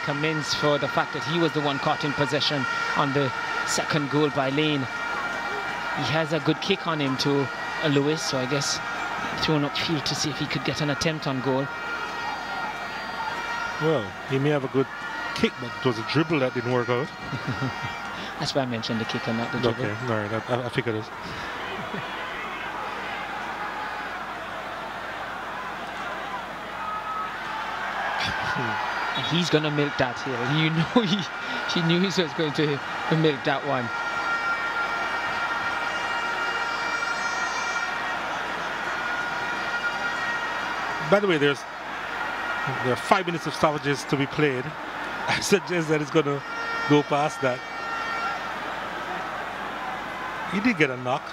amends for the fact that he was the one caught in possession on the second goal by Lane. He has a good kick on him to Lewis, so I guess thrown upfield to see if he could get an attempt on goal. Well, he may have a good kick, but it was a dribble that didn't work out. That's why I mentioned the kick and not the dribble. Okay, all right, I figured it. And he's going to milk that here. You know, he knew he was going to milk that one. By the way, there are 5 minutes of stoppages to be played. I suggest that it's going to go past that. He did get a knock,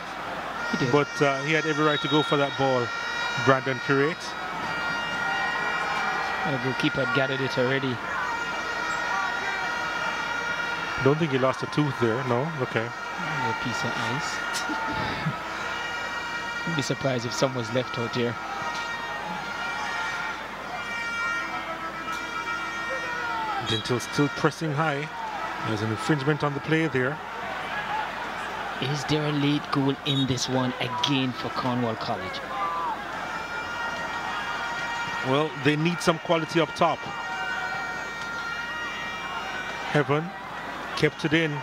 he did. But he had every right to go for that ball. Brandon Curate. The goalkeeper had gathered it already. Don't think he lost a tooth there, no? Okay. A piece of ice. I'd be surprised if some was left out there. Dinthill still pressing high. There's an infringement on the play there. Is there a late goal in this one again for Cornwall College? Well, they need some quality up top. Heaven kept it in.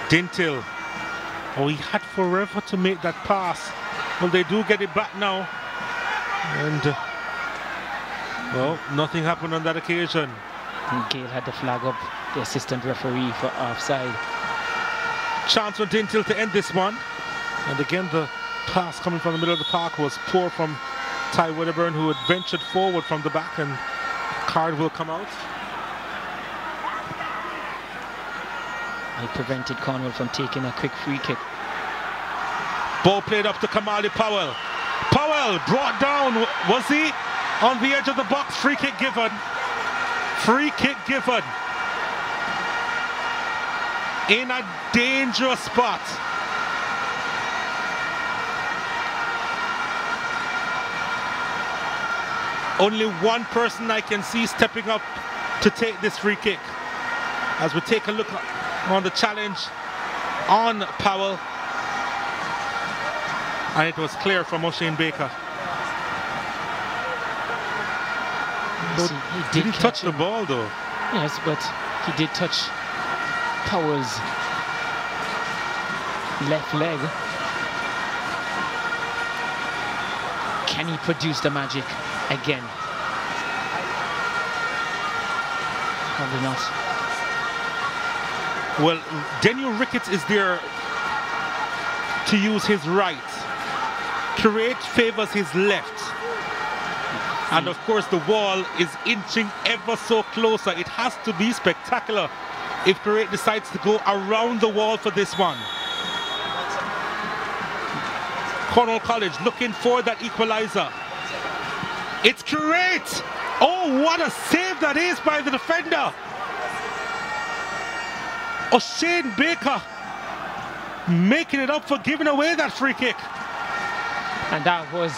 Dinthill. Oh, he had forever to make that pass. Well, they do get it back now. And, well, nothing happened on that occasion. And Gale had to flag up the assistant referee for offside. Chance for Dinthill to end this one. And again, the pass coming from the middle of the park was poor from Ty Wedderburn, who had ventured forward from the back, and card will come out. He prevented Cornwall from taking a quick free kick. Ball played up to Kamali Powell. Powell brought down, was he? On the edge of the box, free kick given. Free kick given. In a dangerous spot. Only one person I can see stepping up to take this free kick. As we take a look on the challenge on Powell. And it was clear from O'Shane Baker. Yes, he did he touch the ball though? Yes, but he did touch Powell's left leg. Can he produce the magic again? Probably not. Well, Daniel Ricketts is there to use his right. Curate favors his left. And of course the wall is inching ever so closer. It has to be spectacular if Curate decides to go around the wall for this one. Cornwall College looking for that equalizer. It's Curate! Oh, what a save that is by the defender! O'Shane Baker making it up for giving away that free kick. And that was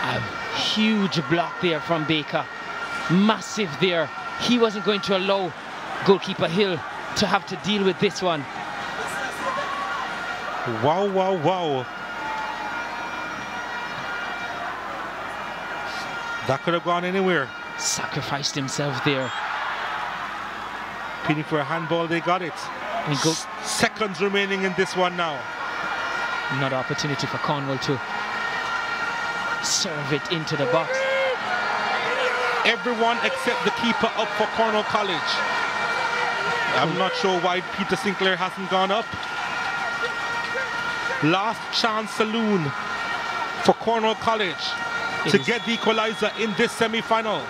a huge block there from Baker. Massive there. He wasn't going to allow goalkeeper Hill to have to deal with this one. Wow, wow, wow. That could have gone anywhere. Sacrificed himself there. Pleading for a handball, they got it. Seconds remaining in this one now. Another opportunity for Cornwall to serve it into the box. Everyone except the keeper up for Cornwall College. I'm not sure why Peter Sinclair hasn't gone up. Last chance saloon for Cornwall College to get the equalizer in this semi-final.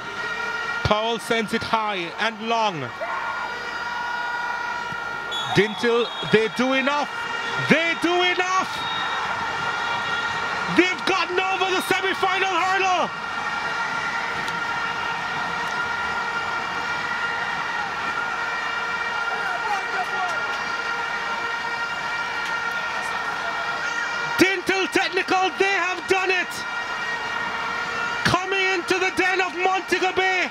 Powell sends it high and long. Dinthill, they do enough. They do enough. They've gotten over the semi-final hurdle. Dinthill Technical, they have done it. Coming into the den of Montego Bay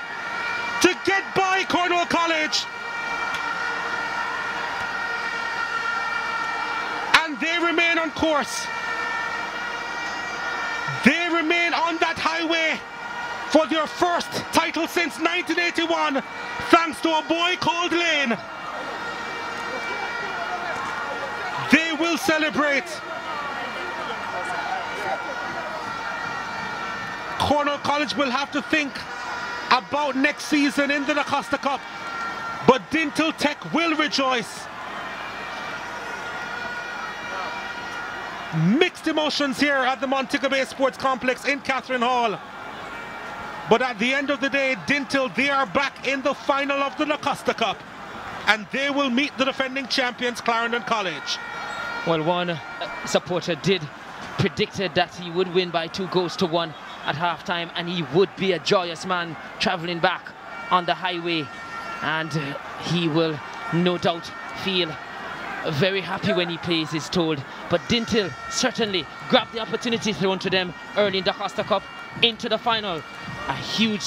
to get by Cornwall College. And they remain on course. They remain on that highway for their first title since 1981, thanks to a boy called Lane. They will celebrate. Cornwall College will have to think about next season in the DaCosta Cup, but Dinthill Tech will rejoice. Mixed emotions here at the Montego Bay Sports Complex in Catherine Hall. But at the end of the day, Dinthill, they are back in the final of the DaCosta Cup, and they will meet the defending champions, Clarendon College. Well, one supporter predicted that he would win by 2-1 at halftime, and he would be a joyous man traveling back on the highway, and he will no doubt feel very happy when he plays, is told. But Dinthill certainly grabbed the opportunity thrown to them early in the DaCosta Cup into the final. A huge